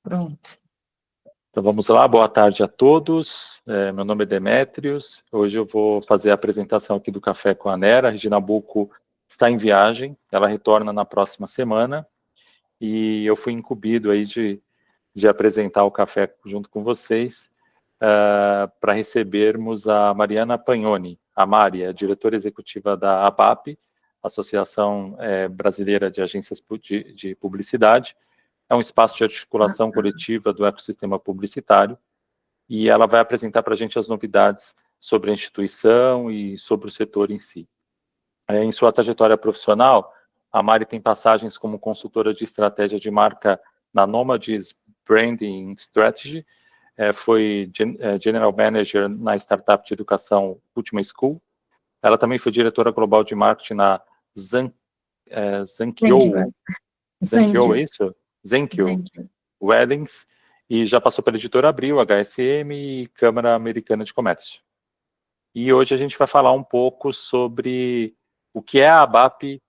Pronto. Então vamos lá, boa tarde a todos. Meu nome é Demétrios. Hoje eu vou fazer a apresentação aqui do Café com a Nera. A Regina Bucco está em viagem, ela retorna na próxima semana. E eu fui incumbido aí de apresentar o café junto com vocês para recebermos a Mariana Pagnoni. A Mari é diretora executiva da ABAP, Associação Brasileira de Agências de Publicidade. É um espaço de articulação coletiva do ecossistema publicitário, e ela vai apresentar para a gente as novidades sobre a instituição e sobre o setor em si. Em sua trajetória profissional, a Mari tem passagens como consultora de estratégia de marca na Nomades Branding Strategy, foi General Manager na startup de educação Ultima School. Ela também foi diretora global de marketing na Zenkyo, é isso? Zenkyo Weddings, e já passou pela Editora Abril, HSM e Câmara Americana de Comércio. E hoje a gente vai falar um pouco sobre o que é a ABAP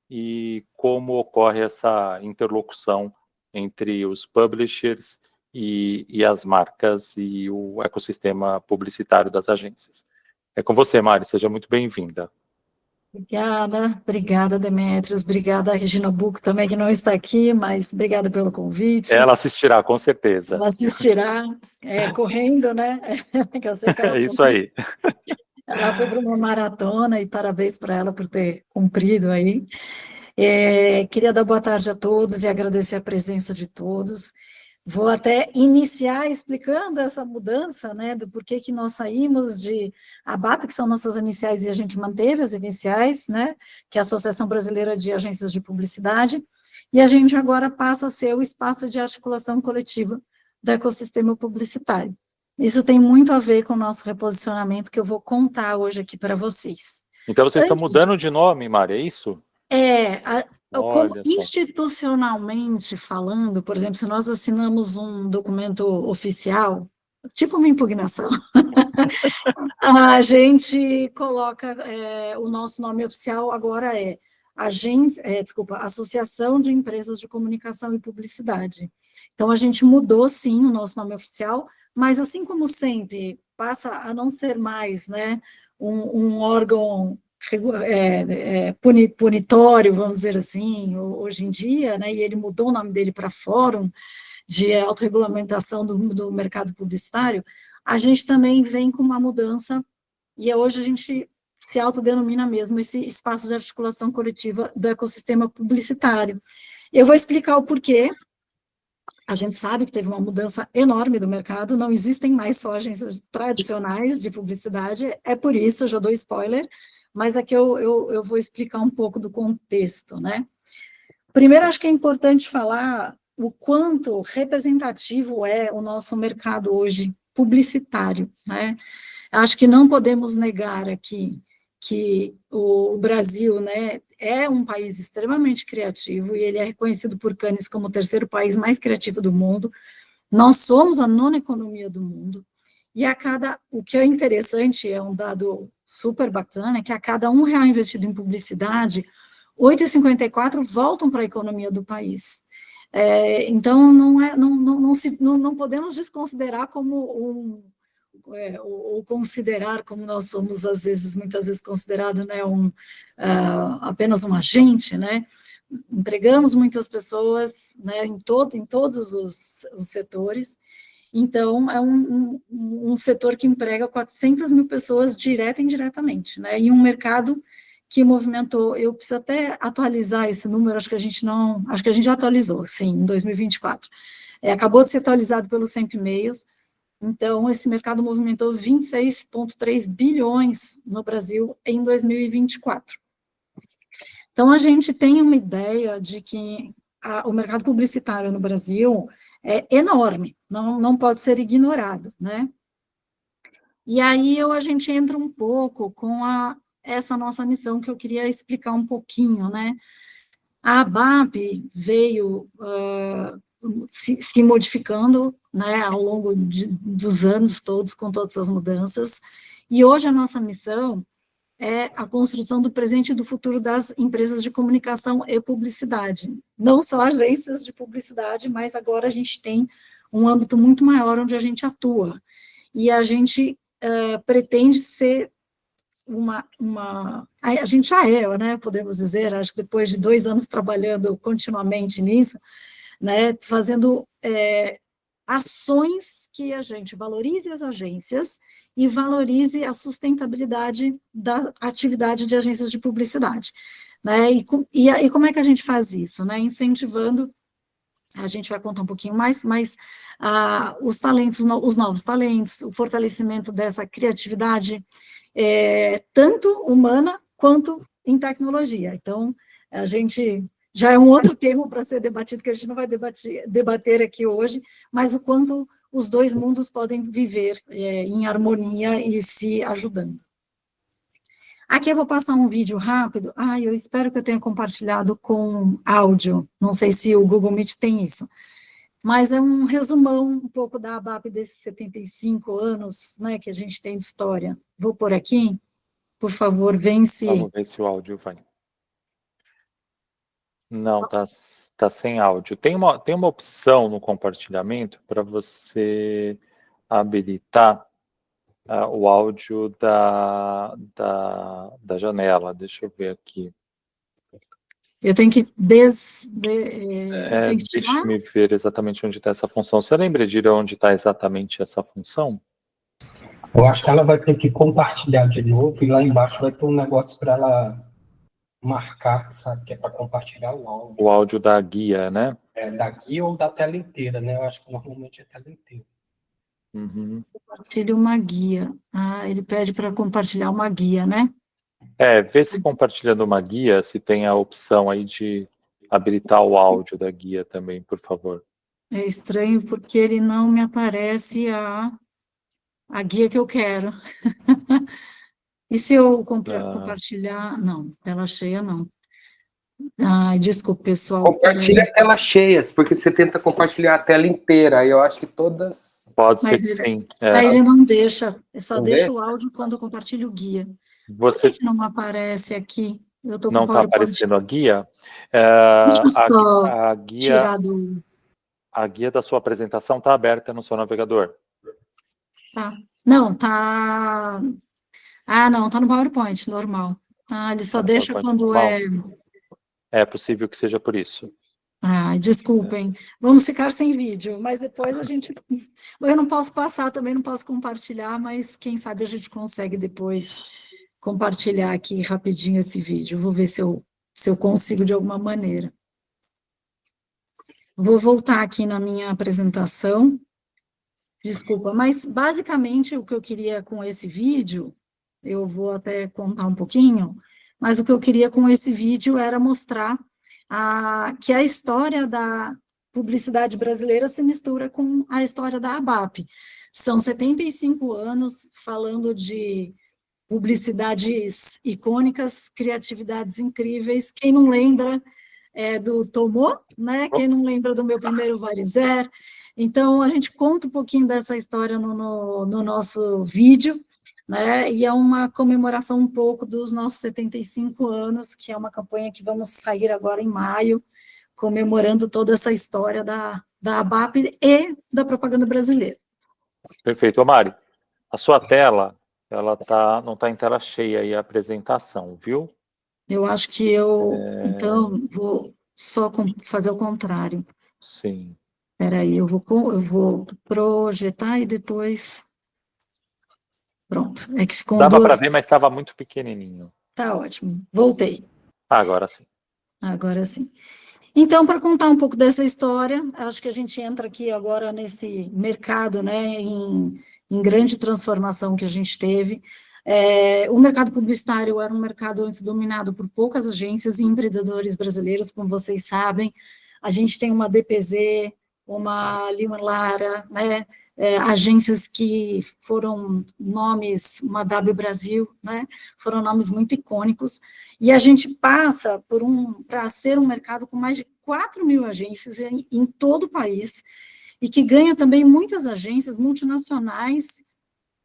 e como ocorre essa interlocução entre os publishers e as marcas e o ecossistema publicitário das agências. É com você, Mari, seja muito bem-vinda. Obrigada, Demétrios, obrigada a Regina Bucco também, que não está aqui, mas obrigada pelo convite. Ela assistirá, com certeza. Ela assistirá, correndo, né? Que eu sei que ela isso aí. Ela foi para uma maratona, e parabéns para ela por ter cumprido aí. Queria dar boa tarde a todos e agradecer a presença de todos. Vou até iniciar explicando essa mudança, né, do porquê que nós saímos de ABAP, que são nossas iniciais, e a gente manteve as iniciais, né, que é a Associação Brasileira de Agências de Publicidade, e a gente agora passa a ser o espaço de articulação coletiva do ecossistema publicitário. Isso tem muito a ver com o nosso reposicionamento, que eu vou contar hoje aqui para vocês. Então vocês estão mudando de nome, Mari, é isso? Como institucionalmente falando, por exemplo, se nós assinamos um documento oficial, tipo uma impugnação, a gente coloca, o nosso nome oficial agora é Associação de Empresas de Comunicação e Publicidade. Então, a gente mudou, sim, o nosso nome oficial, mas, assim como sempre, passa a não ser mais, né, um órgão punitório, vamos dizer assim, hoje em dia, né, e ele mudou o nome dele para Fórum de Autorregulamentação do Mercado Publicitário. A gente também vem com uma mudança, e hoje a gente se autodenomina mesmo esse espaço de articulação coletiva do ecossistema publicitário. Eu vou explicar o porquê. A gente sabe que teve uma mudança enorme do mercado, não existem mais só agências tradicionais de publicidade, é por isso, eu já dou spoiler, mas aqui eu vou explicar um pouco do contexto, né? Primeiro, acho que é importante falar o quanto representativo é o nosso mercado hoje publicitário, né? Acho que não podemos negar aqui que o Brasil, né, é um país extremamente criativo, e ele é reconhecido por Cannes como o terceiro país mais criativo do mundo. Nós somos a nona economia do mundo, e o que é interessante, é um dado super bacana, é que a cada R$1 investido em publicidade, 8,54 voltam para a economia do país. Então, não podemos desconsiderar como ou considerar, como nós somos, muitas vezes considerado, né, apenas um agente, né? Empregamos muitas pessoas, né, em todos os setores. Então, é um setor que emprega 400 mil pessoas direta e indiretamente, né, em um mercado que movimentou, eu preciso até atualizar esse número, acho que a gente já atualizou, sim, em 2024. Acabou de ser atualizado pelo Sempre Meios. Então, esse mercado movimentou 26,3 bilhões no Brasil em 2024. Então, a gente tem uma ideia de que o mercado publicitário no Brasil é enorme, não pode ser ignorado, né? E aí a gente entra um pouco com essa nossa missão, que eu queria explicar um pouquinho, né? A ABAP veio se modificando, né, ao longo dos anos todos, com todas as mudanças, e hoje a nossa missão é a construção do presente e do futuro das empresas de comunicação e publicidade. Não só agências de publicidade, mas agora a gente tem um âmbito muito maior onde a gente atua. E a gente pretende ser a gente já é, né, podemos dizer, acho que depois de 2 anos trabalhando continuamente nisso, né, fazendo ações que a gente valorize as agências e valorize a sustentabilidade da atividade de agências de publicidade, né, e como é que a gente faz isso, né, incentivando, a gente vai contar um pouquinho mais, mas os talentos, os novos talentos, o fortalecimento dessa criatividade, tanto humana quanto em tecnologia. Então, a gente já é um outro tema para ser debatido, que a gente não vai debater aqui hoje, mas o quanto os dois mundos podem viver em harmonia e se ajudando. Aqui eu vou passar um vídeo rápido. Eu espero que eu tenha compartilhado com áudio. Não sei se o Google Meet tem isso. Mas é um resumão um pouco da ABAP desses 75 anos, né, que a gente tem de história. Vou por aqui, por favor, vence. Vamos ver se o áudio vai. Não, tá sem áudio. Tem uma opção no compartilhamento para você habilitar o áudio da janela. Deixa eu ver aqui. Eu tenho que Deixa me ver exatamente onde está essa função. Você lembra de onde está exatamente essa função? Eu acho que ela vai ter que compartilhar de novo, e lá embaixo vai ter um negócio para ela marcar, sabe, que é para compartilhar o áudio. O áudio da guia, né? Da guia ou da tela inteira, né? Eu acho que normalmente é tela inteira. Uhum. Compartilhe uma guia. Ele pede para compartilhar uma guia, né? Vê se compartilhando uma guia, se tem a opção aí de habilitar o áudio da guia também, por favor. É estranho porque ele não me aparece a guia que eu quero. E se eu compartilhar? Não, tela cheia não. Desculpa, pessoal. Compartilha a tela cheia, porque você tenta compartilhar a tela inteira, aí eu acho que todas... Pode ser que sim. Ele não deixa, só deixa deixa? o áudio quando eu compartilho o guia. Você... Por que não aparece aqui? Eu tô com não está aparecendo a guia? Deixa eu só a guia, tirar do... A guia da sua apresentação está aberta no seu navegador? Tá. Não, tá... não, tá no PowerPoint, normal. Ele só deixa quando normal. É possível que seja por isso. Desculpem. Vamos ficar sem vídeo, mas depois a gente... Eu não posso passar, também não posso compartilhar, mas quem sabe a gente consegue depois compartilhar aqui rapidinho esse vídeo. Vou ver se eu consigo de alguma maneira. Vou voltar aqui na minha apresentação. Desculpa, mas basicamente o que eu queria com esse vídeo, eu vou até contar um pouquinho, mas o que eu queria com esse vídeo era mostrar que a história da publicidade brasileira se mistura com a história da ABAP. São 75 anos falando de publicidades icônicas, criatividades incríveis. Quem não lembra do Tomô, né? Quem não lembra do Meu Primeiro Varizer? Então, a gente conta um pouquinho dessa história no nosso vídeo, né? E é uma comemoração um pouco dos nossos 75 anos, que é uma campanha que vamos sair agora em maio, comemorando toda essa história da ABAP e da propaganda brasileira. Perfeito. Mari, a sua tela, ela não está em tela cheia aí a apresentação, viu? Eu acho que então, vou só fazer o contrário. Sim. Espera aí, eu vou projetar e depois... Pronto, é que ficou dava para ver, mas estava muito pequenininho. Tá ótimo, voltei. Agora sim. Agora sim. Então, para contar um pouco dessa história, acho que a gente entra aqui agora nesse mercado, né, em grande transformação que a gente teve. O mercado publicitário era um mercado antes dominado por poucas agências e empreendedores brasileiros, como vocês sabem. A gente tem uma DPZ, uma Lima Lara, né, agências que foram nomes, uma W Brasil, né, foram nomes muito icônicos, e a gente passa para ser um mercado com mais de 4.000 agências em todo o país, e que ganha também muitas agências multinacionais,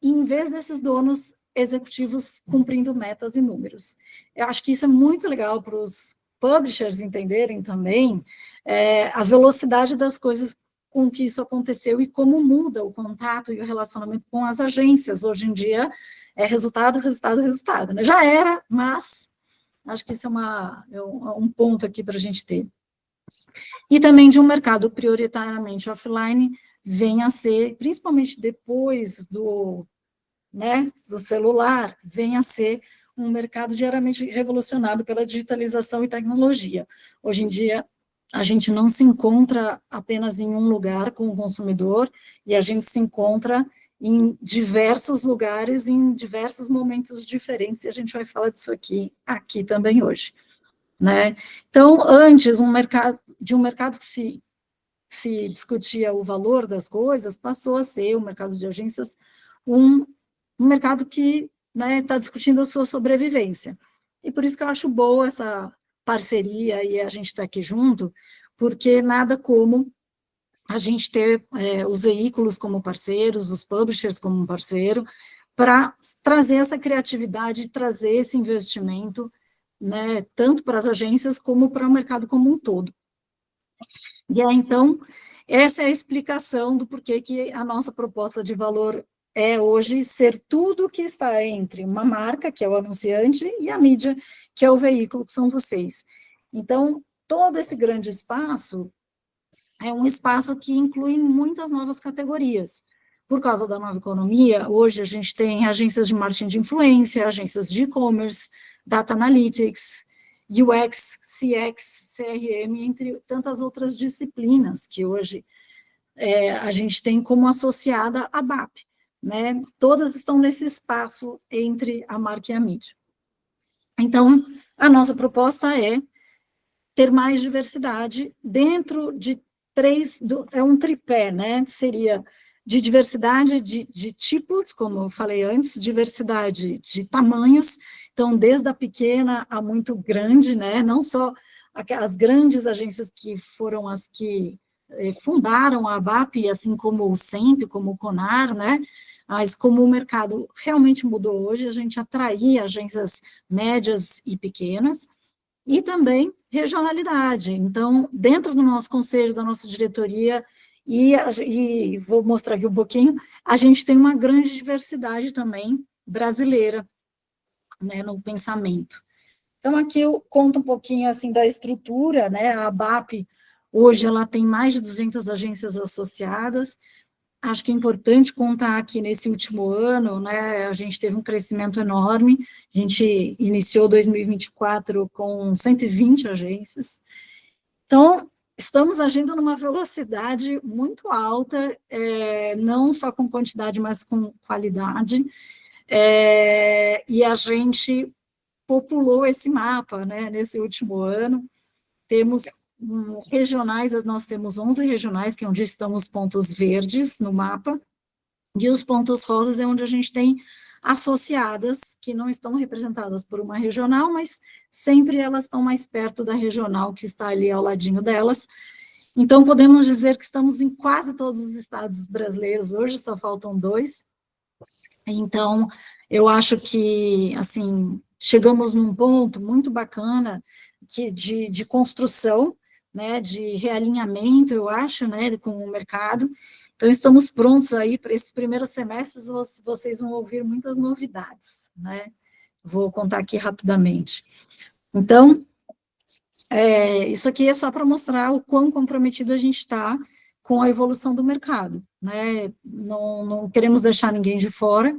e em vez desses donos executivos cumprindo metas e números. Eu acho que isso é muito legal para os publishers entenderem também a velocidade das coisas com que isso aconteceu e como muda o contato e o relacionamento com as agências. Hoje em dia, é resultado, resultado, resultado. Né? Já era, mas acho que isso é um ponto aqui para a gente ter. E também de um mercado prioritariamente offline, vem a ser, principalmente depois do celular, vem a ser um mercado diariamente revolucionado pela digitalização e tecnologia. Hoje em dia, a gente não se encontra apenas em um lugar com o consumidor, e a gente se encontra em diversos lugares, em diversos momentos diferentes, e a gente vai falar disso aqui também hoje. Né? Então, antes, de um mercado que se discutia o valor das coisas, passou a ser o mercado de agências um mercado que está discutindo a sua sobrevivência. E por isso que eu acho boa essa parceria e a gente está aqui junto, porque nada como a gente ter os veículos como parceiros, os publishers como parceiro, para trazer essa criatividade, trazer esse investimento, né, tanto para as agências como para o mercado como um todo. E aí, então, essa é a explicação do porquê que a nossa proposta de valor é hoje ser tudo que está entre uma marca, que é o anunciante, e a mídia, que é o veículo, que são vocês. Então, todo esse grande espaço é um espaço que inclui muitas novas categorias. Por causa da nova economia, hoje a gente tem agências de marketing de influência, agências de e-commerce, data analytics, UX, CX, CRM, entre tantas outras disciplinas que hoje a gente tem como associada à BAP. Né? Todas estão nesse espaço entre a marca e a mídia. Então, a nossa proposta é ter mais diversidade dentro de é um tripé, né? Seria de diversidade de tipos, como eu falei antes, diversidade de tamanhos, então, desde a pequena a muito grande, né? Não só as grandes agências que foram as que fundaram a ABAP, assim como o SEMP, como o CONAR, né? Mas como o mercado realmente mudou hoje, a gente atraía agências médias e pequenas, e também regionalidade. Então, dentro do nosso conselho, da nossa diretoria, e vou mostrar aqui um pouquinho, a gente tem uma grande diversidade também brasileira, né, no pensamento. Então, aqui eu conto um pouquinho, assim, da estrutura, né, a ABAP, hoje, ela tem mais de 200 agências associadas. Acho que é importante contar que nesse último ano, né, a gente teve um crescimento enorme, a gente iniciou 2024 com 120 agências, então, estamos agindo numa velocidade muito alta, não só com quantidade, mas com qualidade, e a gente populou esse mapa, né, nesse último ano, temos regionais, nós temos 11 regionais, que é onde estão os pontos verdes no mapa, e os pontos rosas é onde a gente tem associadas, que não estão representadas por uma regional, mas sempre elas estão mais perto da regional que está ali ao ladinho delas. Então, podemos dizer que estamos em quase todos os estados brasileiros, hoje só faltam 2. Então, eu acho que, assim, chegamos num ponto muito bacana de construção, né, de realinhamento, eu acho, né, com o mercado. Então, estamos prontos aí para esses primeiros semestres, vocês vão ouvir muitas novidades, né? Vou contar aqui rapidamente. Então, isso aqui é só para mostrar o quão comprometido a gente está com a evolução do mercado, né? Não queremos deixar ninguém de fora,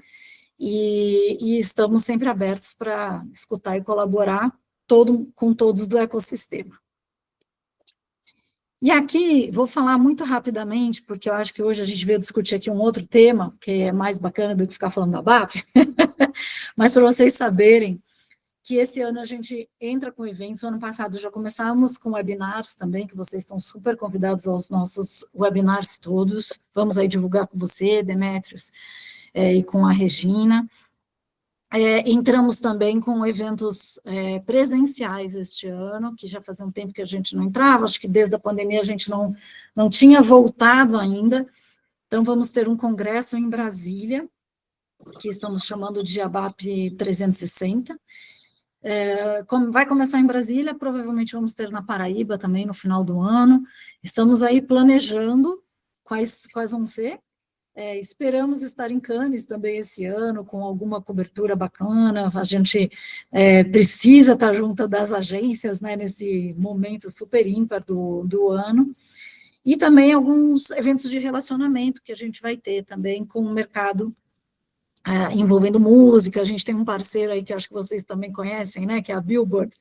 e estamos sempre abertos para escutar e colaborar com todos do ecossistema. E aqui, vou falar muito rapidamente, porque eu acho que hoje a gente veio discutir aqui um outro tema, que é mais bacana do que ficar falando da BAP, mas para vocês saberem que esse ano a gente entra com eventos, o ano passado já começamos com webinars também, que vocês estão super convidados aos nossos webinars todos, vamos aí divulgar com você, Demétrios, e com a Regina. Entramos também com eventos presenciais este ano, que já fazia um tempo que a gente não entrava, acho que desde a pandemia a gente não tinha voltado ainda, então vamos ter um congresso em Brasília, que estamos chamando de ABAP 360. Vai começar em Brasília, provavelmente vamos ter na Paraíba também no final do ano. Estamos aí planejando quais vão ser. Esperamos estar em Cannes também esse ano, com alguma cobertura bacana. A gente precisa estar junto das agências, né, nesse momento super ímpar do ano. E também alguns eventos de relacionamento que a gente vai ter também com o mercado envolvendo música. A gente tem um parceiro aí que acho que vocês também conhecem, né, que é a Billboard,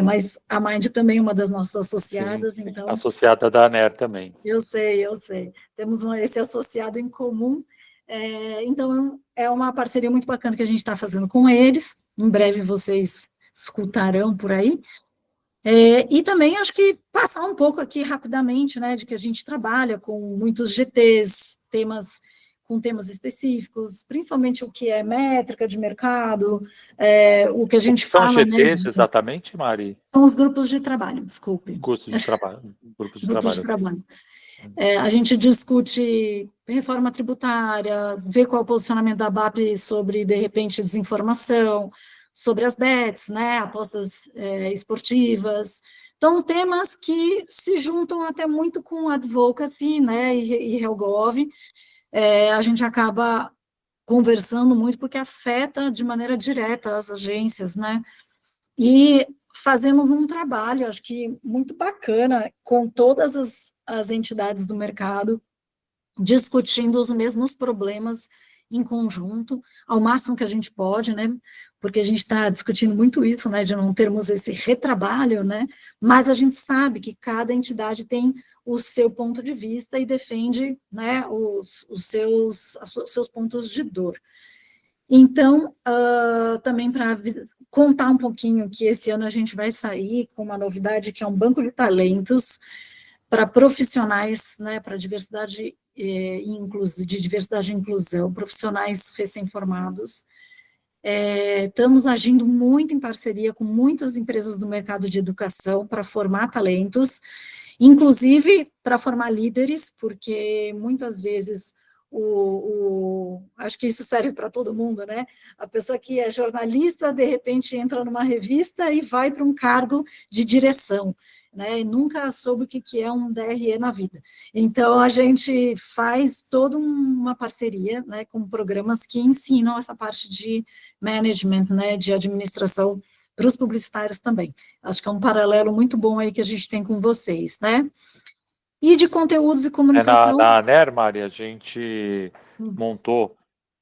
mas a Mind também é uma das nossas associadas. Sim, então, associada da ANER também. Eu sei. Temos esse associado em comum. Então, é uma parceria muito bacana que a gente está fazendo com eles. Em breve vocês escutarão por aí. E também acho que passar um pouco aqui rapidamente, né, de que a gente trabalha com muitos GTs, com temas específicos, principalmente o que é métrica de mercado, o que a gente fala... São GTs, exatamente, Mari? São os grupos de trabalho, desculpe. Grupos de trabalho. A gente discute reforma tributária, vê qual é o posicionamento da ABAP sobre, de repente, desinformação, sobre as bets, né, apostas esportivas. Então, temas que se juntam até muito com advocacy, né, e Helgov. A gente acaba conversando muito porque afeta de maneira direta as agências, né, e fazemos um trabalho, acho que muito bacana, com todas as entidades do mercado, discutindo os mesmos problemas em conjunto, ao máximo que a gente pode, né, porque a gente está discutindo muito isso, né, de não termos esse retrabalho, né, mas a gente sabe que cada entidade tem o seu ponto de vista e defende, né, os seus pontos de dor. Então, também para contar um pouquinho que esse ano a gente vai sair com uma novidade que é um banco de talentos para profissionais, né, para diversidade de diversidade e inclusão, profissionais recém-formados. Estamos agindo muito em parceria com muitas empresas do mercado de educação para formar talentos, inclusive para formar líderes, porque muitas vezes acho que isso serve para todo mundo, né? A pessoa que é jornalista, de repente entra numa revista e vai para um cargo de direção, né? E nunca soube o que é um DRE na vida. Então, a gente faz toda uma parceria, né, com programas que ensinam essa parte de management, né, de administração para os publicitários também. Acho que é um paralelo muito bom aí que a gente tem com vocês, né? E de conteúdos e comunicação... Na ANER, Mari, a gente montou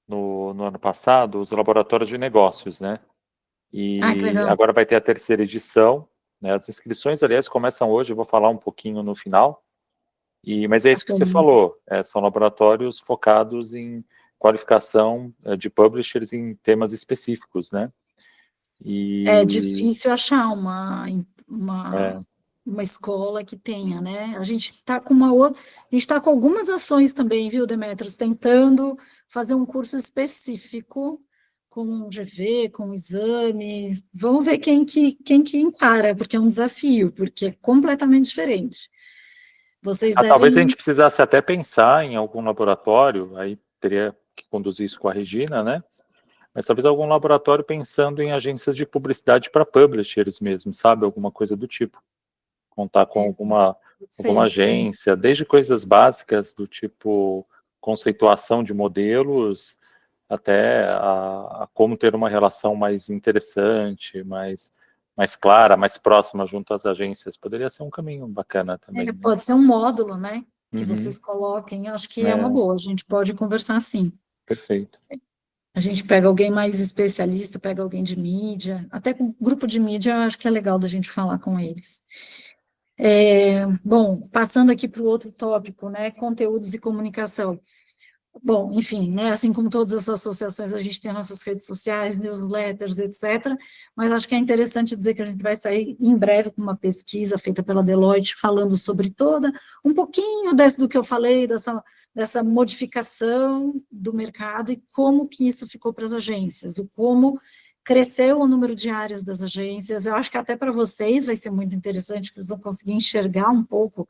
no ano passado os laboratórios de negócios, né? E agora vai ter a 3ª edição, né? As inscrições, aliás, começam hoje, eu vou falar um pouquinho no final. Mas é isso que você falou, são laboratórios focados em qualificação de publishers em temas específicos, né? É difícil achar uma escola que tenha, né? A gente está com algumas ações também, viu, Demetrios, tentando fazer um curso específico com um GV, com um exame. Vamos ver quem que encara, porque é um desafio, porque é completamente diferente. Vocês talvez a gente precisasse até pensar em algum laboratório, aí teria que conduzir isso com a Regina, né? Mas talvez algum laboratório pensando em agências de publicidade para publishers mesmo, sabe? Alguma coisa do tipo. Contar com alguma agência, desde coisas básicas do tipo conceituação de modelos, até a como ter uma relação mais interessante, mais clara, mais próxima junto às agências. Poderia ser um caminho bacana também. Pode ser um módulo, né? Que vocês coloquem, acho que é uma boa, a gente pode conversar sim. Perfeito. A gente pega alguém mais especialista, pega alguém de mídia, até com o grupo de mídia, acho que é legal da gente falar com eles. Bom, passando aqui para o outro tópico, né, conteúdos e comunicação. Bom, enfim, né, assim como todas as associações, a gente tem nossas redes sociais, newsletters, etc., mas acho que é interessante dizer que a gente vai sair em breve com uma pesquisa feita pela Deloitte, falando sobre um pouquinho do que eu falei, dessa modificação do mercado e como que isso ficou para as agências, e como cresceu o número de áreas das agências. Eu acho que até para vocês vai ser muito interessante, que vocês vão conseguir enxergar um pouco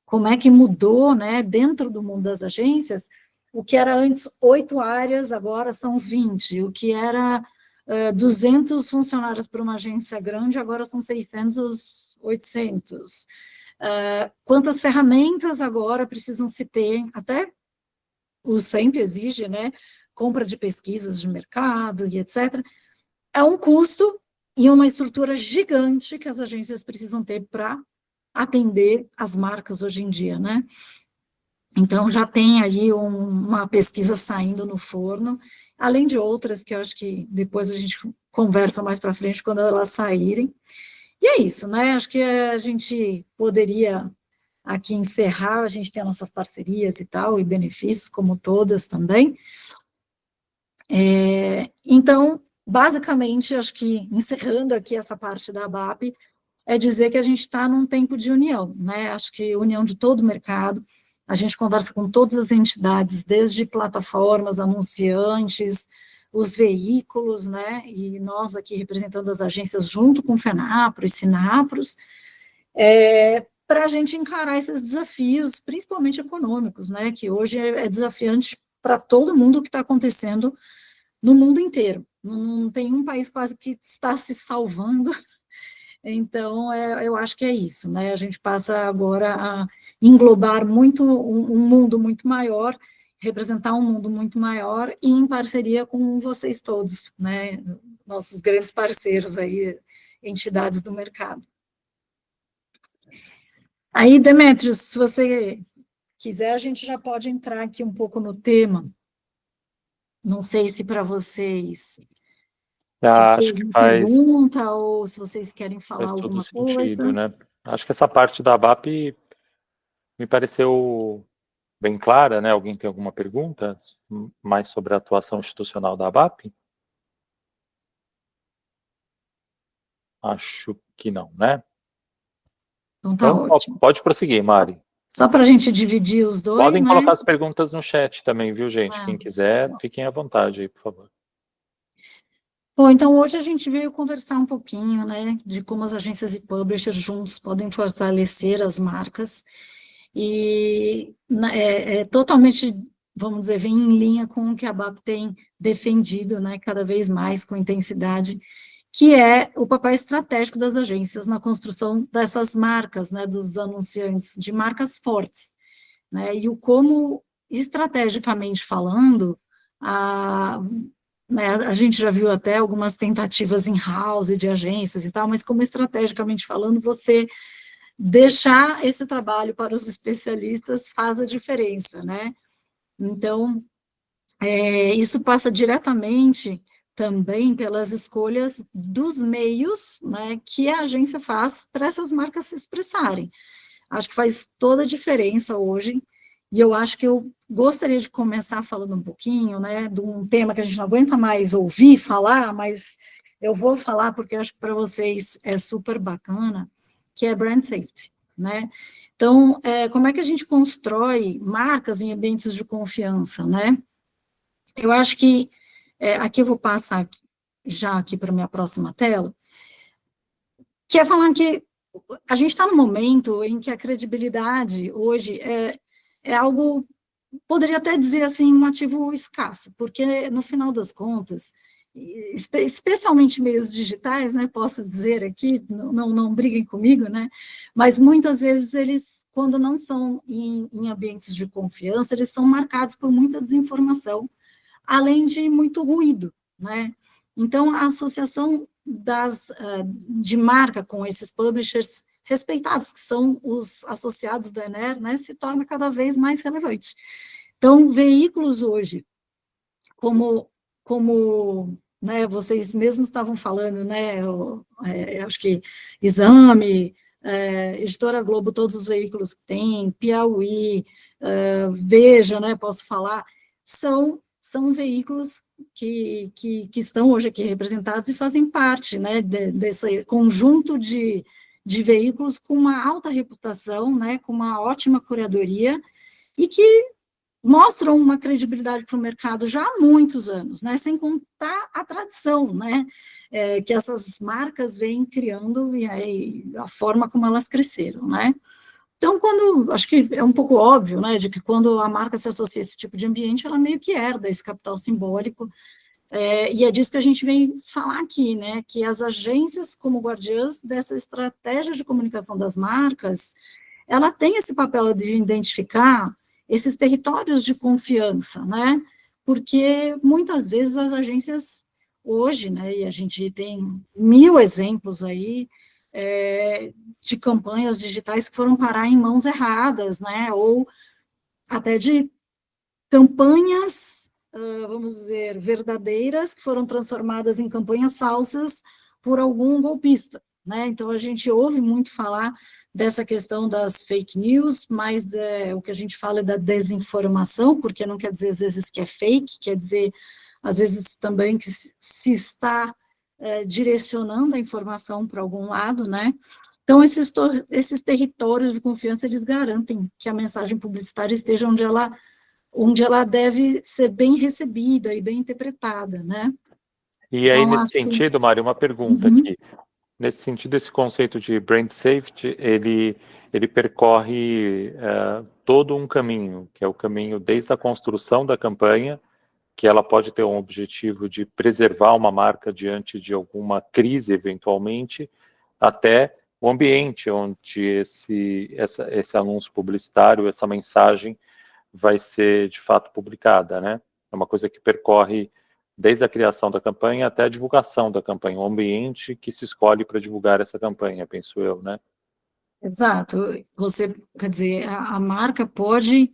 como é que mudou, né, dentro do mundo das agências, o que era antes 8 áreas, agora são 20, o que era 200 funcionários para uma agência grande, agora são 600, 800. Quantas ferramentas agora precisam se ter, até o sempre exige, né, compra de pesquisas de mercado e etc. É um custo e uma estrutura gigante que as agências precisam ter para atender as marcas hoje em dia, né? Então, já tem aí uma pesquisa saindo no forno, além de outras que eu acho que depois a gente conversa mais para frente quando elas saírem. E é isso, né? Acho que a gente poderia aqui encerrar, a gente tem as nossas parcerias e tal, e benefícios, como todas também. Então, basicamente, acho que encerrando aqui essa parte da ABAP, é dizer que a gente está num tempo de união, né? Acho que união de todo o mercado. A gente conversa com todas as entidades, desde plataformas, anunciantes, os veículos, né? E nós aqui representando as agências junto com o FENAPRO e SINAPROS, para a gente encarar esses desafios, principalmente econômicos, né? Que hoje é desafiante para todo mundo o que está acontecendo no mundo inteiro. Não tem um país quase que está se salvando. Então, eu acho que é isso, né? A gente passa agora a englobar muito um mundo muito maior, representar um mundo muito maior, e em parceria com vocês todos, né? Nossos grandes parceiros aí, entidades do mercado. Aí, Demetrios, se você quiser, a gente já pode entrar aqui um pouco no tema. Não sei se para vocês Acho que pergunta ou se vocês querem falar faz todo alguma sentido, coisa. né? Acho que essa parte da ABAP me pareceu bem clara, né? Alguém tem alguma pergunta mais sobre a atuação institucional da ABAP? Acho que não, né? Então tá ótimo. Pode prosseguir, Mari. Só para a gente dividir os dois, Podem né? colocar as perguntas no chat também, viu, gente? Quem quiser, fiquem à vontade aí, por favor. Bom, então hoje a gente veio conversar um pouquinho, né, de como as agências e publishers juntos podem fortalecer as marcas, e é totalmente, vamos dizer, vem em linha com o que a BAP tem defendido, né, cada vez mais com intensidade, que é o papel estratégico das agências na construção dessas marcas, né, dos anunciantes, de marcas fortes, né, e o como, estrategicamente falando, né, a gente já viu até algumas tentativas in-house de agências e tal, mas como estrategicamente falando, você deixar esse trabalho para os especialistas faz a diferença, né? Então, isso passa diretamente também pelas escolhas dos meios, né, que a agência faz para essas marcas se expressarem. Acho que faz toda a diferença hoje, e eu acho que eu gostaria de começar falando um pouquinho, né, de um tema que a gente não aguenta mais ouvir falar, mas eu vou falar porque eu acho que para vocês é super bacana, que é brand safety, né? Então, como é que a gente constrói marcas em ambientes de confiança, né? Eu acho que, aqui eu vou passar já aqui para a minha próxima tela, que é falar que a gente está num momento em que a credibilidade hoje é algo, poderia até dizer assim, um ativo escasso, porque no final das contas, especialmente meios digitais, né, posso dizer aqui, não briguem comigo, né, mas muitas vezes eles, quando não são em ambientes de confiança, eles são marcados por muita desinformação, além de muito ruído, né, então a associação de marca com esses publishers respeitados, que são os associados da ENER, né, se torna cada vez mais relevante. Então, veículos hoje, como né, vocês mesmos estavam falando, né, acho que Exame, Editora Globo, todos os veículos que tem, Piauí, Veja, né, posso falar, são veículos que estão hoje aqui representados e fazem parte, né, desse conjunto de veículos com uma alta reputação, né, com uma ótima curadoria, e que mostram uma credibilidade para o mercado já há muitos anos, né, sem contar a tradição, né, que essas marcas vêm criando e a forma como elas cresceram, né. Então, acho que é um pouco óbvio, né, de que quando a marca se associa a esse tipo de ambiente, ela meio que herda esse capital simbólico, e é disso que a gente vem falar aqui, né, que as agências, como guardiãs dessa estratégia de comunicação das marcas, ela tem esse papel de identificar esses territórios de confiança, né, porque muitas vezes as agências, hoje, né, e a gente tem 1000 exemplos aí, de campanhas digitais que foram parar em mãos erradas, né, ou até de campanhas, vamos dizer, verdadeiras, que foram transformadas em campanhas falsas por algum golpista, né, então a gente ouve muito falar dessa questão das fake news, mas o que a gente fala é da desinformação, porque não quer dizer às vezes que é fake, quer dizer às vezes também que se está direcionando a informação para algum lado, né, então esses territórios de confiança, eles garantem que a mensagem publicitária esteja onde ela deve ser bem recebida e bem interpretada, né. E aí, Então, nesse acho que... sentido, Mário, uma pergunta Uhum. aqui. Nesse sentido, esse conceito de brand safety, ele percorre todo um caminho, que é o caminho desde a construção da campanha, que ela pode ter um objetivo de preservar uma marca diante de alguma crise, eventualmente, até o ambiente onde esse anúncio publicitário, essa mensagem vai ser, de fato, publicada, né? É uma coisa que percorre desde a criação da campanha até a divulgação da campanha, o ambiente que se escolhe para divulgar essa campanha, penso eu, né? Exato. Quer dizer, a marca pode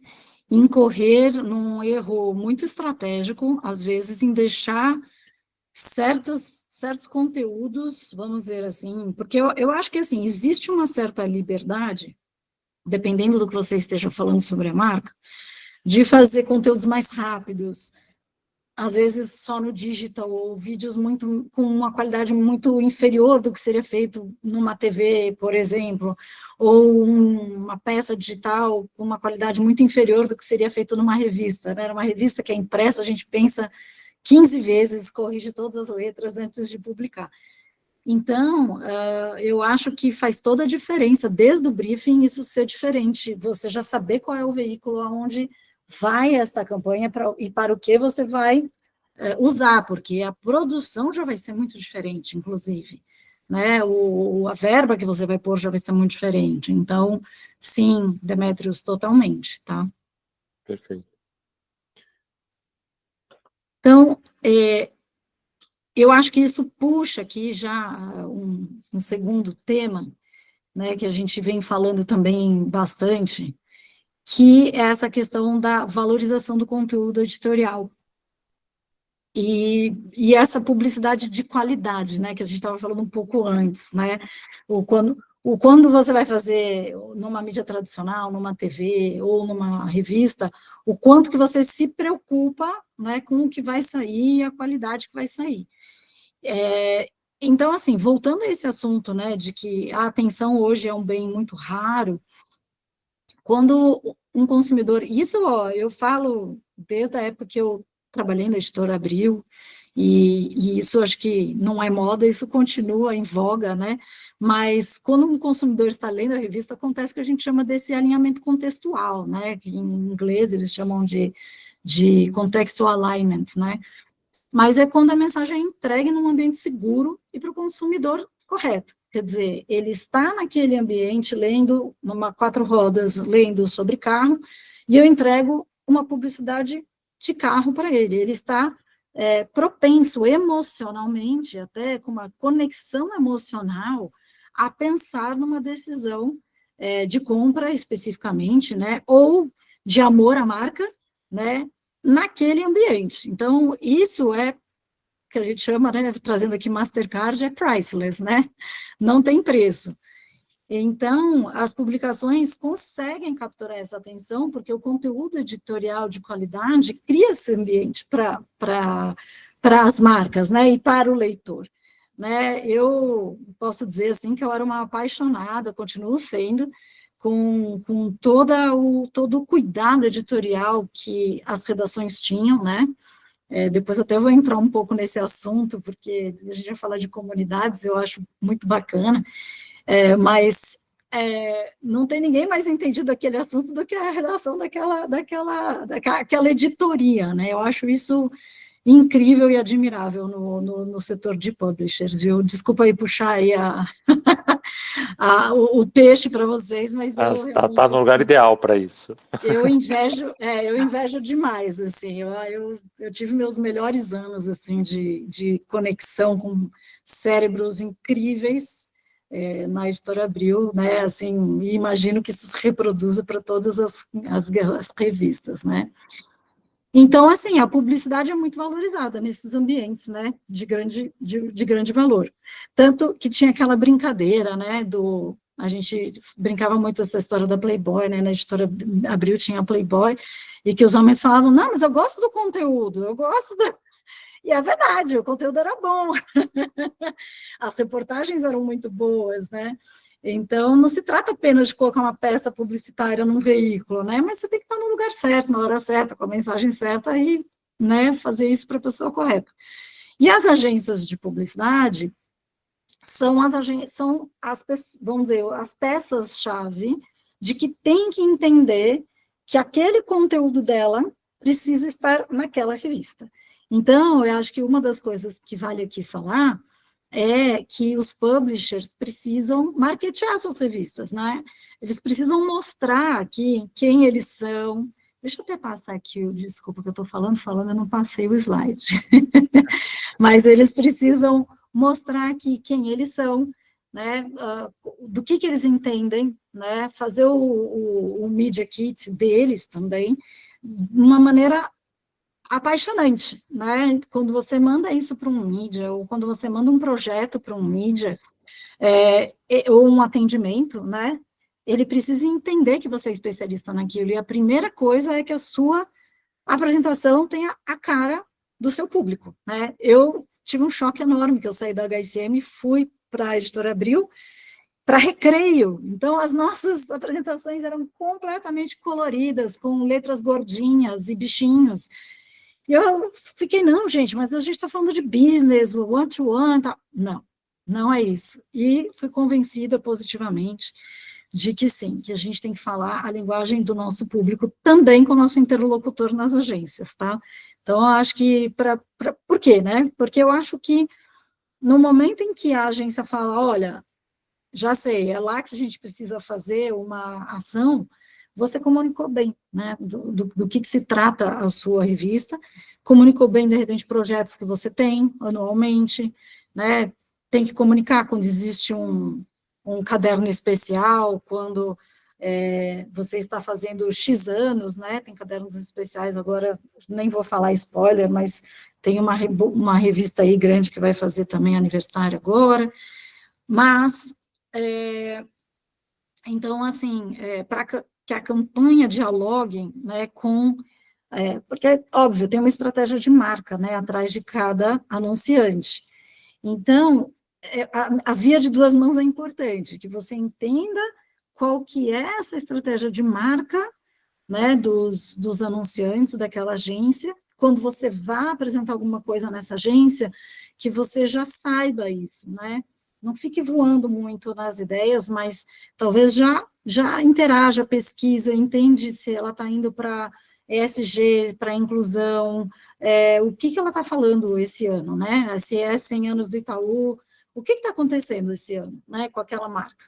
incorrer num erro muito estratégico, às vezes, em deixar certos conteúdos, vamos dizer assim, porque eu acho que, assim, existe uma certa liberdade, dependendo do que você esteja falando sobre a marca, de fazer conteúdos mais rápidos, às vezes só no digital, ou vídeos com uma qualidade muito inferior do que seria feito numa TV, por exemplo, ou uma peça digital com uma qualidade muito inferior do que seria feito numa revista, né? Numa revista que é impressa, a gente pensa 15 vezes, corrige todas as letras antes de publicar. Então, eu acho que faz toda a diferença, desde o briefing, isso ser diferente, você já saber qual é o veículo, aonde vai esta campanha e para o que você vai usar, porque a produção já vai ser muito diferente, inclusive, né, a verba que você vai pôr já vai ser muito diferente, então, sim, Demetrios, totalmente, tá? Perfeito. Então, eu acho que isso puxa aqui já um segundo tema, né, que a gente vem falando também bastante, que é essa questão da valorização do conteúdo editorial. E essa publicidade de qualidade, né, que a gente estava falando um pouco antes, né, quando você vai fazer numa mídia tradicional, numa TV ou numa revista, o quanto que você se preocupa, né, com o que vai sair e a qualidade que vai sair. Então, assim, voltando a esse assunto, né, de que a atenção hoje é um bem muito raro, quando um consumidor, isso, ó, eu falo desde a época que eu trabalhei na Editora Abril, e isso acho que não é moda, isso continua em voga, né, mas quando um consumidor está lendo a revista, acontece o que a gente chama desse alinhamento contextual, né, que em inglês eles chamam de contextual alignment, né, mas é quando a mensagem é entregue num ambiente seguro e para o consumidor correto. Quer dizer, ele está naquele ambiente lendo, numa 4 rodas, lendo sobre carro, e eu entrego uma publicidade de carro para ele. Ele está propenso emocionalmente, até com uma conexão emocional, a pensar numa decisão de compra especificamente, né, ou de amor à marca, né, naquele ambiente. Então, isso é que a gente chama, né, trazendo aqui Mastercard, é priceless, né? Não tem preço. Então, as publicações conseguem capturar essa atenção, porque o conteúdo editorial de qualidade cria esse ambiente para as marcas, né, e para o leitor. Né? Eu posso dizer, assim, que eu era uma apaixonada, continuo sendo, com todo o cuidado editorial que as redações tinham, né? Depois até vou entrar um pouco nesse assunto, porque a gente vai falar de comunidades, eu acho muito bacana, mas não tem ninguém mais entendido aquele assunto do que a redação daquela editoria, né? Eu acho isso incrível e admirável no setor de publishers, viu? Desculpa aí puxar aí o peixe para vocês, mas eu realmente, Tá no lugar ideal para isso. eu invejo demais, assim, eu tive meus melhores anos, assim, de conexão com cérebros incríveis, na Editora Abril, né, assim, e imagino que isso se reproduza para todas as revistas, né. Então, assim, a publicidade é muito valorizada nesses ambientes, né, de grande valor. Tanto que tinha aquela brincadeira, né, a gente brincava muito essa história da Playboy, né, na Editora Abril tinha a Playboy, e que os homens falavam, não, mas eu gosto do conteúdo, eu gosto do... E é verdade, o conteúdo era bom, as reportagens eram muito boas, né, então não se trata apenas de colocar uma peça publicitária num veículo, né, mas você tem que estar no lugar certo, na hora certa, com a mensagem certa e, né, fazer isso para a pessoa correta. E as agências de publicidade são vamos dizer, as peças-chave de que tem que entender que aquele conteúdo dela precisa estar naquela revista. Então, eu acho que uma das coisas que vale aqui falar é que os publishers precisam marketear suas revistas, né? Eles precisam mostrar aqui quem eles são. Deixa eu até passar aqui, desculpa que eu estou falando, eu não passei o slide. Mas eles precisam mostrar aqui quem eles são, né? Do que eles entendem, né? Fazer o Media Kit deles também, de uma maneira apaixonante, né? Quando você manda isso para um mídia, ou quando você manda um projeto para um mídia, ou um atendimento, né? Ele precisa entender que você é especialista naquilo, e a primeira coisa é que a sua apresentação tenha a cara do seu público, né? Eu tive um choque enorme, que eu saí da HSM e fui para a Editora Abril, para Recreio, então as nossas apresentações eram completamente coloridas, com letras gordinhas e bichinhos, e eu fiquei, não, gente, mas a gente está falando de business, one-to-one, tá? Não é isso. E fui convencida positivamente de que sim, que a gente tem que falar a linguagem do nosso público também com o nosso interlocutor nas agências, tá? Então, eu acho que, por quê, né? Porque eu acho que no momento em que a agência fala, olha, já sei, é lá que a gente precisa fazer uma ação, você comunicou bem, né, do que se trata a sua revista, comunicou bem, de repente, projetos que você tem anualmente, né, tem que comunicar quando existe um caderno especial, quando você está fazendo X anos, né, tem cadernos especiais, agora nem vou falar spoiler, mas tem uma revista aí grande que vai fazer também aniversário agora, mas, então, assim, para que a campanha dialogue, né, porque, óbvio, tem uma estratégia de marca, né, atrás de cada anunciante. Então, a via de duas mãos é importante, que você entenda qual que é essa estratégia de marca, né, dos anunciantes daquela agência, quando você vá apresentar alguma coisa nessa agência, que você já saiba isso, né, não fique voando muito nas ideias, mas talvez já interaja, pesquisa, entende se ela está indo para ESG, para inclusão, o que ela está falando esse ano, né? Se é 100 anos do Itaú, o que está acontecendo esse ano, né, com aquela marca?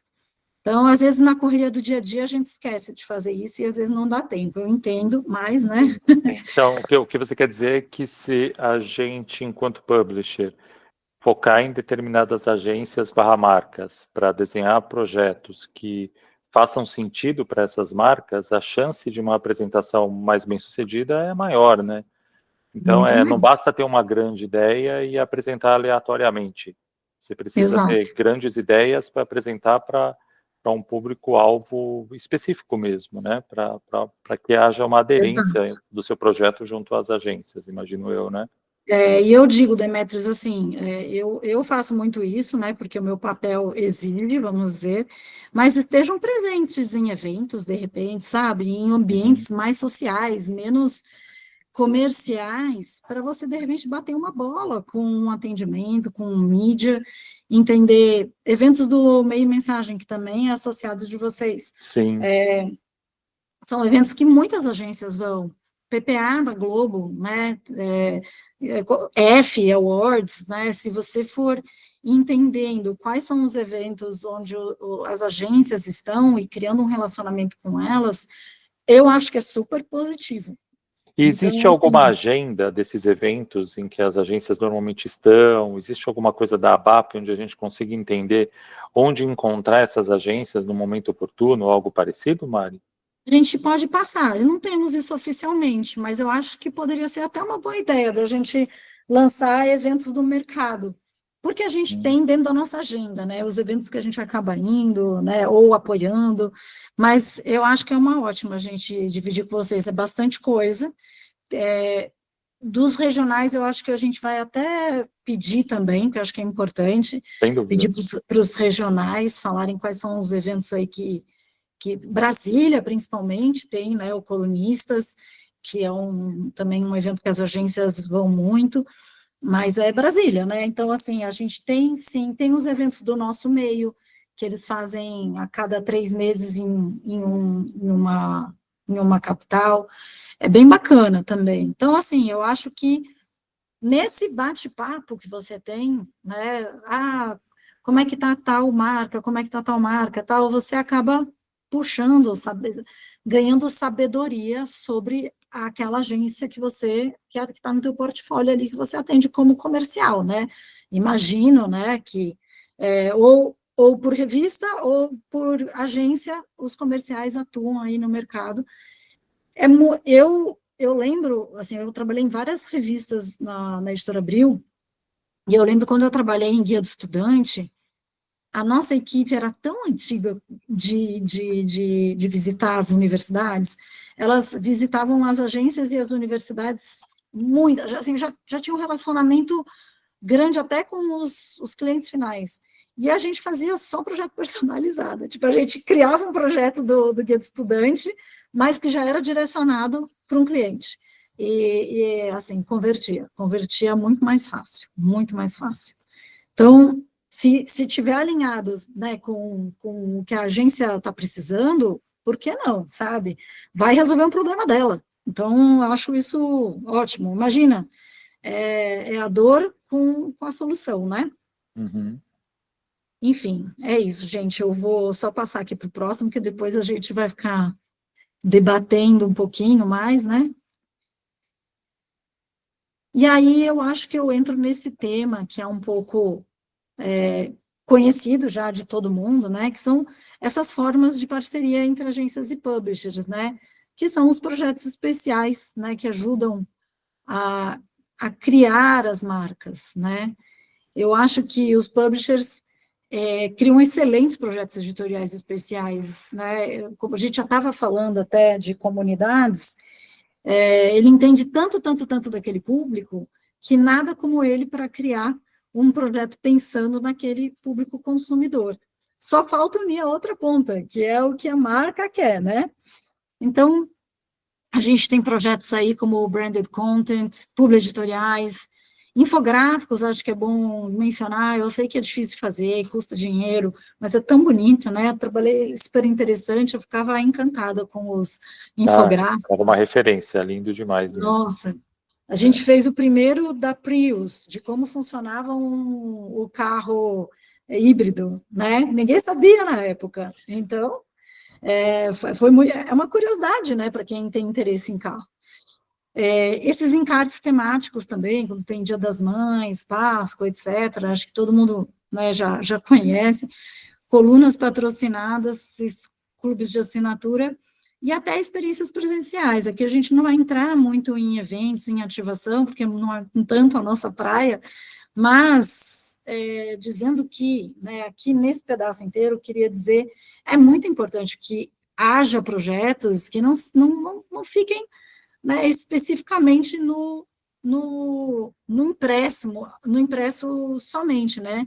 Então, às vezes, na correria do dia a dia, a gente esquece de fazer isso e às vezes não dá tempo, eu entendo, mas, né? Então, o que você quer dizer é que se a gente, enquanto publisher, focar em determinadas agências / marcas para desenhar projetos que façam sentido para essas marcas, a chance de uma apresentação mais bem sucedida é maior, né? Então, não basta ter uma grande ideia e apresentar aleatoriamente. Você precisa ter grandes ideias para apresentar para um público-alvo específico mesmo, né? Para que haja uma aderência do seu projeto junto às agências, imagino eu, né? E eu digo, Demetrios, assim, eu faço muito isso, né, porque o meu papel exige, vamos dizer, mas estejam presentes em eventos, de repente, sabe, em ambientes mais sociais, menos comerciais para você, de repente, bater uma bola com um atendimento, com um mídia, entender eventos do Meio Mensagem, que também é associado de vocês. Sim. São eventos que muitas agências vão. PPA da Globo, né, F Awards, né, se você for entendendo quais são os eventos onde as agências estão e criando um relacionamento com elas, eu acho que é super positivo. E existe Então, alguma assim, agenda desses eventos em que as agências normalmente estão? Existe alguma coisa da ABAP onde a gente consiga entender onde encontrar essas agências no momento oportuno, ou algo parecido, Mari? a gente pode passar, não temos isso oficialmente, mas eu acho que poderia ser até uma boa ideia da gente lançar eventos do mercado, porque a gente tem dentro da nossa agenda, né, os eventos que a gente acaba indo, né, ou apoiando, mas eu acho que é uma ótima a gente dividir com vocês, é bastante coisa. Dos regionais, eu acho que a gente vai até pedir também, que eu acho que é importante, Sem dúvida. pedir para os regionais falarem quais são os eventos aí que Brasília, principalmente, tem, né, o Colunistas, que é também um evento que as agências vão muito, mas é Brasília, né, então, assim, a gente tem, sim, tem os eventos do nosso meio, que eles fazem a cada 3 meses em uma capital, é bem bacana também. Então, assim, eu acho que nesse bate-papo que você tem, né, como é que está tal marca, como é que está tal marca, tal, você acaba puxando, ganhando sabedoria sobre aquela agência que está no teu portfólio ali, que você atende como comercial, né? Imagino, né, que ou por revista ou por agência, os comerciais atuam aí no mercado. Eu lembro, assim, eu trabalhei em várias revistas na Editora Abril, e eu lembro quando eu trabalhei em Guia do Estudante, a nossa equipe era tão antiga de visitar as universidades, elas visitavam as agências e as universidades muito, assim, já tinha um relacionamento grande até com os clientes finais. E a gente fazia só projeto personalizado, tipo, a gente criava um projeto do Guia do Estudante, mas que já era direcionado para um cliente. Assim, convertia muito mais fácil, muito mais fácil. Então, se tiver alinhado, né, com o que a agência está precisando, por que não, sabe? Vai resolver um problema dela. Então, eu acho isso ótimo. Imagina, é a dor com a solução, né? Uhum. Enfim, é isso, gente. Eu vou só passar aqui para o próximo, que depois a gente vai ficar debatendo um pouquinho mais, né? E aí eu acho que eu entro nesse tema que é um pouco conhecido já de todo mundo, né? Que são essas formas de parceria entre agências e publishers, né? Que são os projetos especiais, né? Que ajudam a, a criar as marcas, né? Eu acho que os publishers criam excelentes projetos editoriais especiais, né? Como a gente já estava falando até de comunidades, ele entende tanto, tanto, tanto daquele público, que nada como ele para criar um projeto pensando naquele público consumidor. Só falta unir a outra ponta, que é o que a marca quer, né? Então, a gente tem projetos aí como o Branded Content, publi editoriais, infográficos, acho que é bom mencionar, eu sei que é difícil de fazer, custa dinheiro, mas é tão bonito, né? Eu trabalhei super interessante, eu ficava encantada com os Era uma infográficos. referência, lindo demais mesmo. Nossa, a gente fez o primeiro da Prius, de como funcionava o carro híbrido, né? Ninguém sabia na época, então é uma curiosidade, né, para quem tem interesse em carro. Esses encartes temáticos também, quando tem Dia das Mães, Páscoa, etc., acho que todo mundo, né, já conhece, colunas patrocinadas, esses clubes de assinatura, e até experiências presenciais. Aqui a gente não vai entrar muito em eventos, em ativação, porque não é tanto a nossa praia, mas dizendo que, né, aqui nesse pedaço inteiro, eu queria dizer, é muito importante que haja projetos que não fiquem, né, especificamente no impresso somente, né,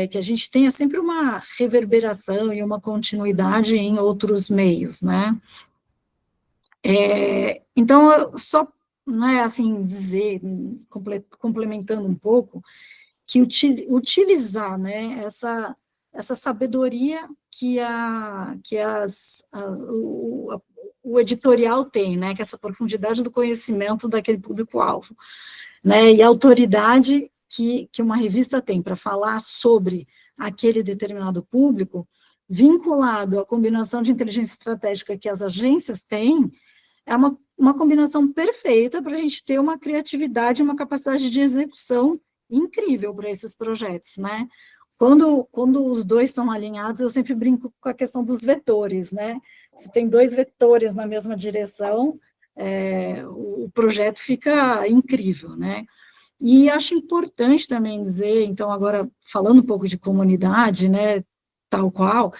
que a gente tenha sempre uma reverberação e uma continuidade em outros meios, né. Então, só né, assim, dizer, complementando um pouco, que utilizar, né, essa sabedoria que o editorial tem, né, que essa profundidade do conhecimento daquele público-alvo, né, e a autoridade que uma revista tem para falar sobre aquele determinado público, vinculado à combinação de inteligência estratégica que as agências têm, é uma combinação perfeita para a gente ter uma criatividade, uma capacidade de execução incrível para esses projetos, né? Quando os dois estão alinhados, eu sempre brinco com a questão dos vetores, né? Se tem dois vetores na mesma direção, o projeto fica incrível, né? E acho importante também dizer, então, agora, falando um pouco de comunidade, né, tal qual,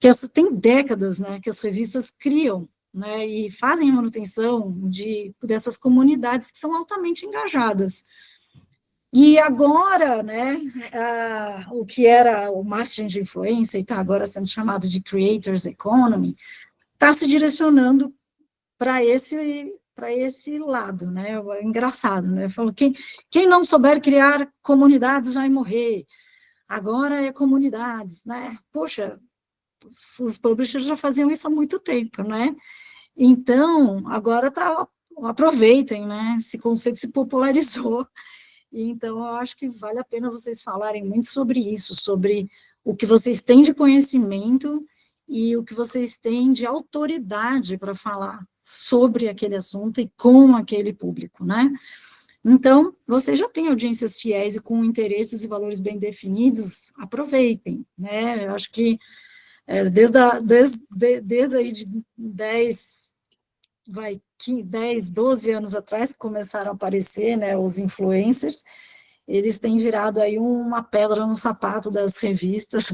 que tem décadas, né, que as revistas criam, né, e fazem a manutenção dessas comunidades que são altamente engajadas. E agora, né, o que era o marketing de influência, e está agora sendo chamado de Creators Economy, está se direcionando para esse lado, né, é engraçado, né, eu falo, quem não souber criar comunidades vai morrer, agora é comunidades, né, poxa, os publishers já faziam isso há muito tempo, né, então, agora aproveitem, né, esse conceito se popularizou. Então, eu acho que vale a pena vocês falarem muito sobre isso, sobre o que vocês têm de conhecimento e o que vocês têm de autoridade para falar sobre aquele assunto e com aquele público, né? Então, vocês já têm audiências fiéis e com interesses e valores bem definidos, aproveitem, né? Eu acho que desde aí de 10, 12 anos atrás, que começaram a aparecer, né, os influencers, eles têm virado aí uma pedra no sapato das revistas,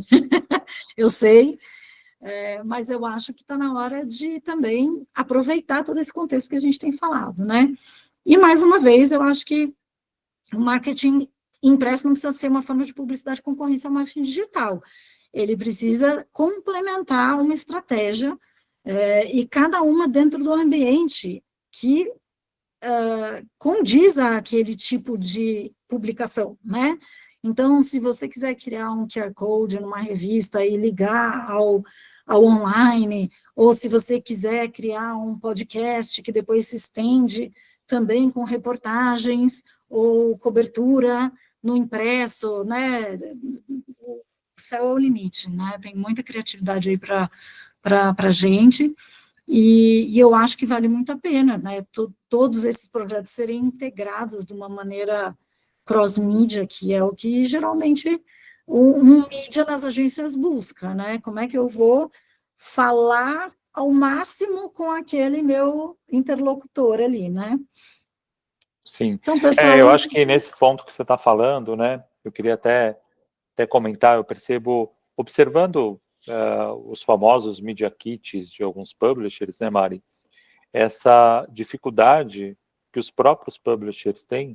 eu sei, mas eu acho que está na hora de também aproveitar todo esse contexto que a gente tem falado, né? E, mais uma vez, eu acho que o marketing impresso não precisa ser uma forma de publicidade de concorrência ao marketing digital, ele precisa complementar uma estratégia, e cada uma dentro do ambiente que condiz àquele tipo de publicação, né? Então, se você quiser criar um QR Code numa revista e ligar ao online, ou se você quiser criar um podcast que depois se estende também com reportagens ou cobertura no impresso, né? O céu é o limite, né? Tem muita criatividade aí para a gente, e eu acho que vale muito a pena, né, todos esses projetos serem integrados de uma maneira cross-mídia, que é o que geralmente um mídia nas agências busca, né, como é que eu vou falar ao máximo com aquele meu interlocutor ali, né. Sim. Então, pessoal... Eu acho que nesse ponto que você está falando, né, eu queria até comentar, eu percebo, observando os famosos media kits de alguns publishers, né, Mari, essa dificuldade que os próprios publishers têm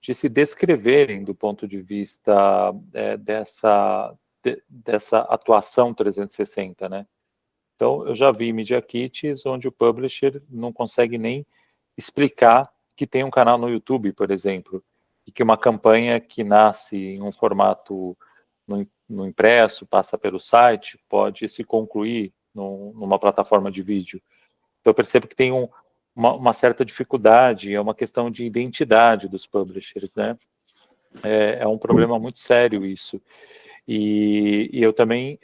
de se descreverem do ponto de vista dessa atuação 360, né? Então, eu já vi media kits onde o publisher não consegue nem explicar que tem um canal no YouTube, por exemplo, e que uma campanha que nasce em um formato no impresso, passa pelo site, pode se concluir numa plataforma de vídeo. Então, eu percebo que tem uma certa dificuldade, é uma questão de identidade dos publishers, né? É um problema muito sério isso. E eu também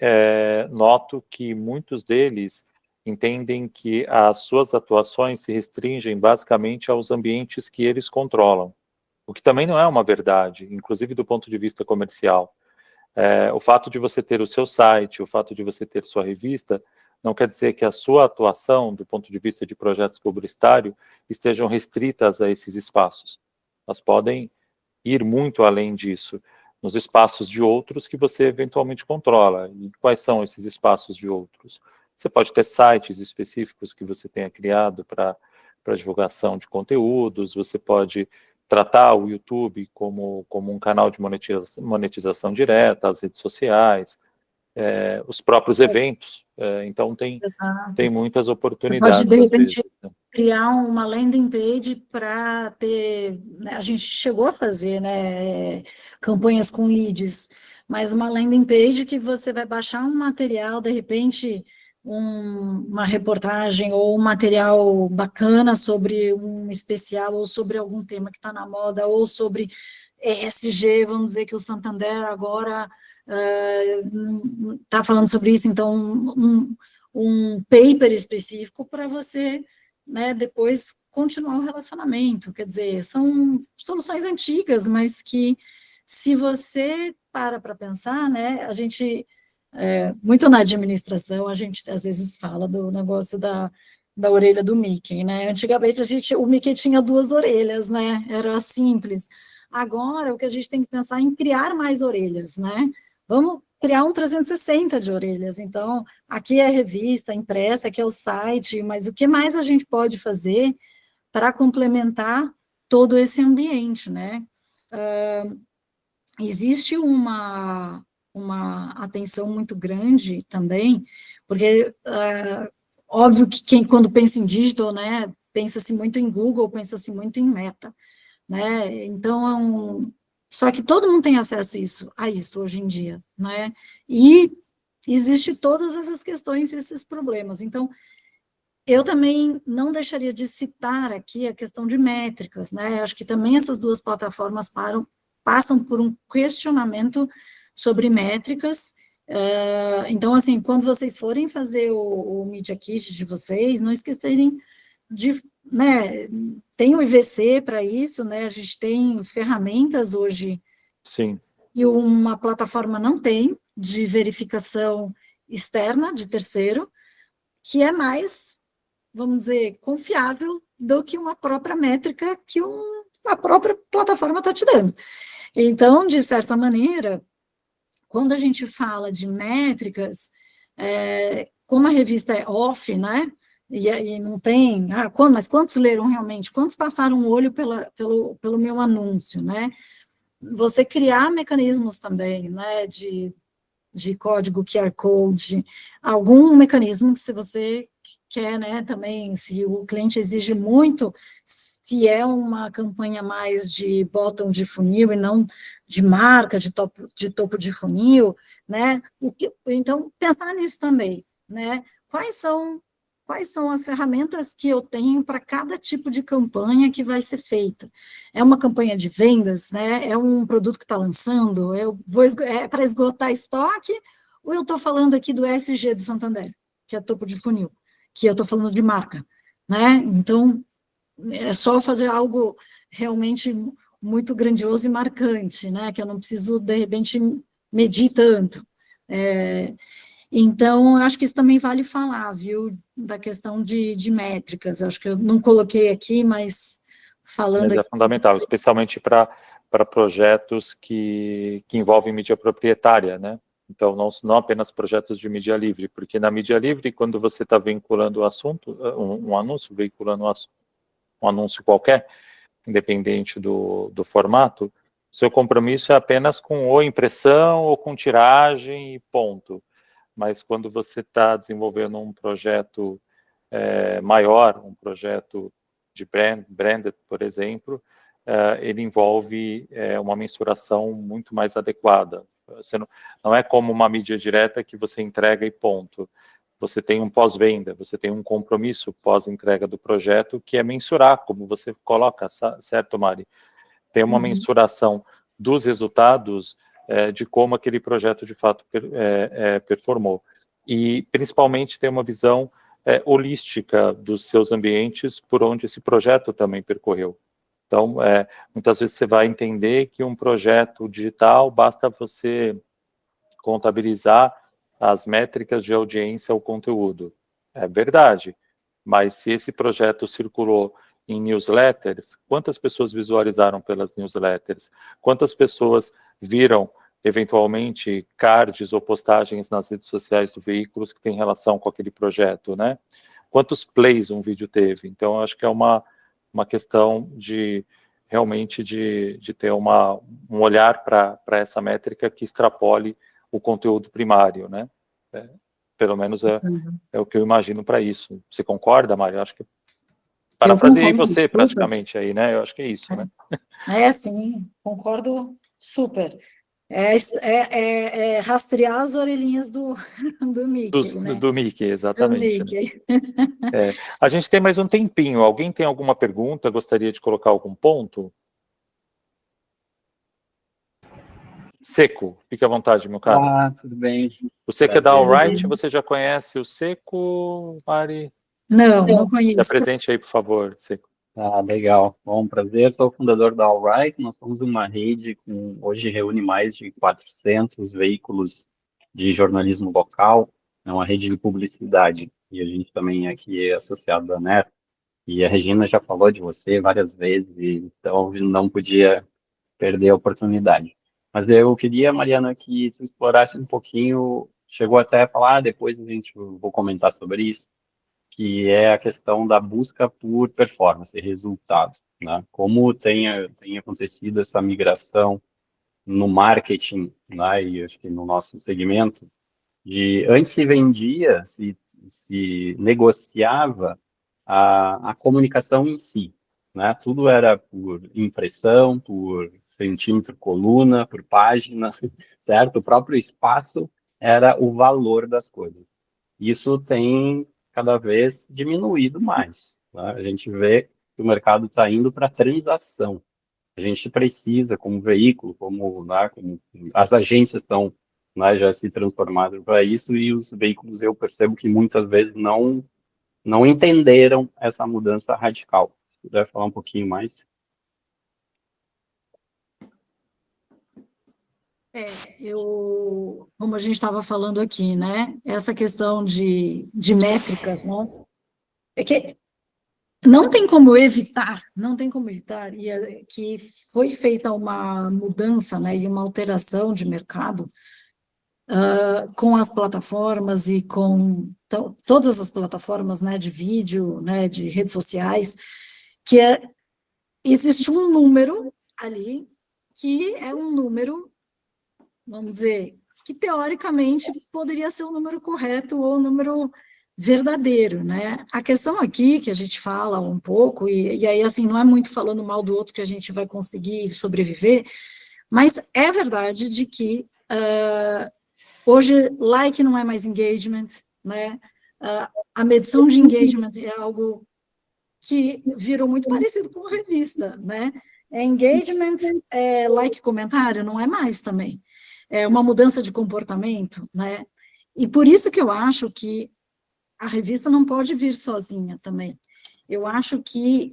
noto que muitos deles entendem que as suas atuações se restringem basicamente aos ambientes que eles controlam, o que também não é uma verdade, inclusive do ponto de vista comercial. O fato de você ter o seu site, o fato de você ter sua revista, não quer dizer que a sua atuação, do ponto de vista de projetos publicitários, estejam restritas a esses espaços. Elas podem ir muito além disso, nos espaços de outros que você eventualmente controla. E quais são esses espaços de outros? Você pode ter sites específicos que você tenha criado para divulgação de conteúdos, você pode tratar o YouTube como um canal de monetização direta, as redes sociais, os próprios eventos. Então, tem muitas Você oportunidades. pode, de repente, às vezes, né? criar uma landing page para ter, né, a gente chegou a fazer, né, campanhas com leads, mas uma landing page que você vai baixar um material, de repente, uma reportagem ou um material bacana sobre um especial, ou sobre algum tema que está na moda, ou sobre ESG, vamos dizer que o Santander agora está falando sobre isso, então um paper específico para você, né, depois continuar o relacionamento. Quer dizer, são soluções antigas, mas que, se você para pensar, né, a gente, muito na administração, a gente às vezes fala do negócio da orelha do Mickey, né? Antigamente o Mickey tinha 2 orelhas, né? Era simples. Agora, o que a gente tem que pensar é em criar mais orelhas, né? Vamos criar um 360 de orelhas. Então, aqui é a revista impressa, aqui é o site, mas o que mais a gente pode fazer para complementar todo esse ambiente, né? Existe uma atenção muito grande também, porque, óbvio que quando pensa em digital, né, pensa-se muito em Google, pensa-se muito em Meta, né? Então, só que todo mundo tem acesso a isso hoje em dia, né? E existe todas essas questões e esses problemas. Então, eu também não deixaria de citar aqui a questão de métricas, né? Acho que também essas 2 plataformas passam por um questionamento sobre métricas. Então, assim, quando vocês forem fazer o Media Kit de vocês, não esquecerem de, né, tem o IVC para isso, né, a gente tem ferramentas hoje. Sim. E uma plataforma não tem, de verificação externa, de terceiro, que é mais, vamos dizer, confiável do que uma própria métrica que a própria plataforma está te dando. Então, de certa maneira, quando a gente fala de métricas, como a revista é off, né, e não tem, mas quantos leram realmente? Quantos passaram o olho pelo meu anúncio, né? Você criar mecanismos também, né, de código QR Code, algum mecanismo que, se você quer, né, também, se o cliente exige muito, se é uma campanha mais de bottom de funil e não de marca, de topo de funil, né, então, pensar nisso também, né, quais são as ferramentas que eu tenho para cada tipo de campanha que vai ser feita? É uma campanha de vendas, né? É um produto que está lançando? É para esgotar estoque? Ou eu estou falando aqui do ESG do Santander, que é topo de funil, que eu estou falando de marca, né? Então, é só fazer algo realmente muito grandioso e marcante, né? Que eu não preciso, de repente, medir tanto. Então, acho que isso também vale falar, viu, da questão de métricas. Acho que eu não coloquei aqui, mas falando Mas é aqui. fundamental, especialmente para projetos que envolvem mídia proprietária, né? Então, não apenas projetos de mídia livre, porque na mídia livre, quando você está vinculando o assunto, um anúncio, veiculando um anúncio qualquer, independente do formato, seu compromisso é apenas com ou impressão ou com tiragem e ponto. Mas quando você está desenvolvendo um projeto maior, um projeto de branded, por exemplo, ele envolve uma mensuração muito mais adequada. Você não é como uma mídia direta que você entrega e ponto. Você tem um pós-venda, você tem um compromisso pós-entrega do projeto, que é mensurar, como você coloca, certo, Mari? Tem uma mensuração dos resultados de como aquele projeto, de fato, performou. E, principalmente, tem uma visão holística dos seus ambientes por onde esse projeto também percorreu. Então, muitas vezes você vai entender que um projeto digital, basta você contabilizar as métricas de audiência ao conteúdo. É verdade, mas se esse projeto circulou em newsletters, quantas pessoas visualizaram pelas newsletters? Quantas pessoas viram, eventualmente, cards ou postagens nas redes sociais do veículo que tem relação com aquele projeto, né? Quantos plays um vídeo teve? Então, acho que é uma questão de realmente de ter um olhar para essa métrica que extrapole o conteúdo primário, né? Pelo menos é o que eu imagino para isso. Você concorda, Mário? Acho que parafraseei você super. praticamente aí, né? Eu acho que é isso, né? Sim, concordo super. Rastrear as orelhinhas do Mickey, né? Do Mickey, exatamente. Do Mickey. A gente tem mais um tempinho. Alguém tem alguma pergunta? Gostaria de colocar algum ponto? Seco, fique à vontade, meu caro. Tudo bem. Você quer dar alright? Você já conhece o Seco, Mari? Não conheço. Se apresente aí, por favor, Seco. Legal. Bom, prazer. Sou o fundador da Alright. Nós somos uma rede que hoje reúne mais de 400 veículos de jornalismo local. É uma rede de publicidade. E a gente também aqui é associado da NER. E a Regina já falou de você várias vezes, então não podia perder a oportunidade. Mas eu queria, Mariana, que tu explorasse um pouquinho, chegou até a falar, depois vou comentar sobre isso, que é a questão da busca por performance, resultado, né? Como tem acontecido essa migração no marketing, né, e acho que no nosso segmento, antes se vendia, se negociava a comunicação em si, né? Tudo era por impressão, por centímetro coluna, por página, certo? O próprio espaço era o valor das coisas. Isso tem cada vez diminuído mais, né? A gente vê que o mercado está indo para transação. A gente precisa, como veículo, como as agências estão, né, já se transformaram para isso, e os veículos eu percebo que muitas vezes não entenderam essa mudança radical. Se puder falar um pouquinho mais. Como a gente estava falando aqui, né? Essa questão de métricas, né? É que não tem como evitar, e que foi feita uma mudança, né, e uma alteração de mercado com as plataformas e com todas as plataformas, né, de vídeo, né, de redes sociais, que existe um número ali que é um número, vamos dizer, que teoricamente poderia ser um número correto ou um número verdadeiro, né? A questão aqui que a gente fala um pouco, e aí assim, não é muito falando mal do outro que a gente vai conseguir sobreviver, mas é verdade de que hoje like não é mais engagement, né? A medição de engagement é algo que virou muito parecido com revista, né? Engagement, like, comentário, não é mais também. É uma mudança de comportamento, né? E por isso que eu acho que a revista não pode vir sozinha também. Eu acho que,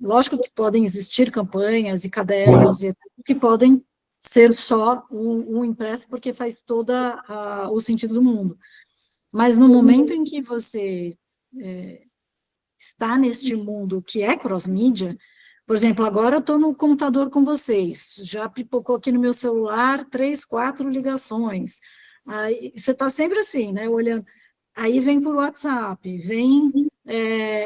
lógico que podem existir campanhas e cadernos e etc, que podem ser só um impresso, porque faz todo o sentido do mundo. Mas no momento em que você está neste mundo que é cross-mídia, por exemplo, agora eu estou no computador com vocês, já pipocou aqui no meu celular 3, 4 ligações, aí você está sempre assim, né, olhando, aí vem por WhatsApp, vem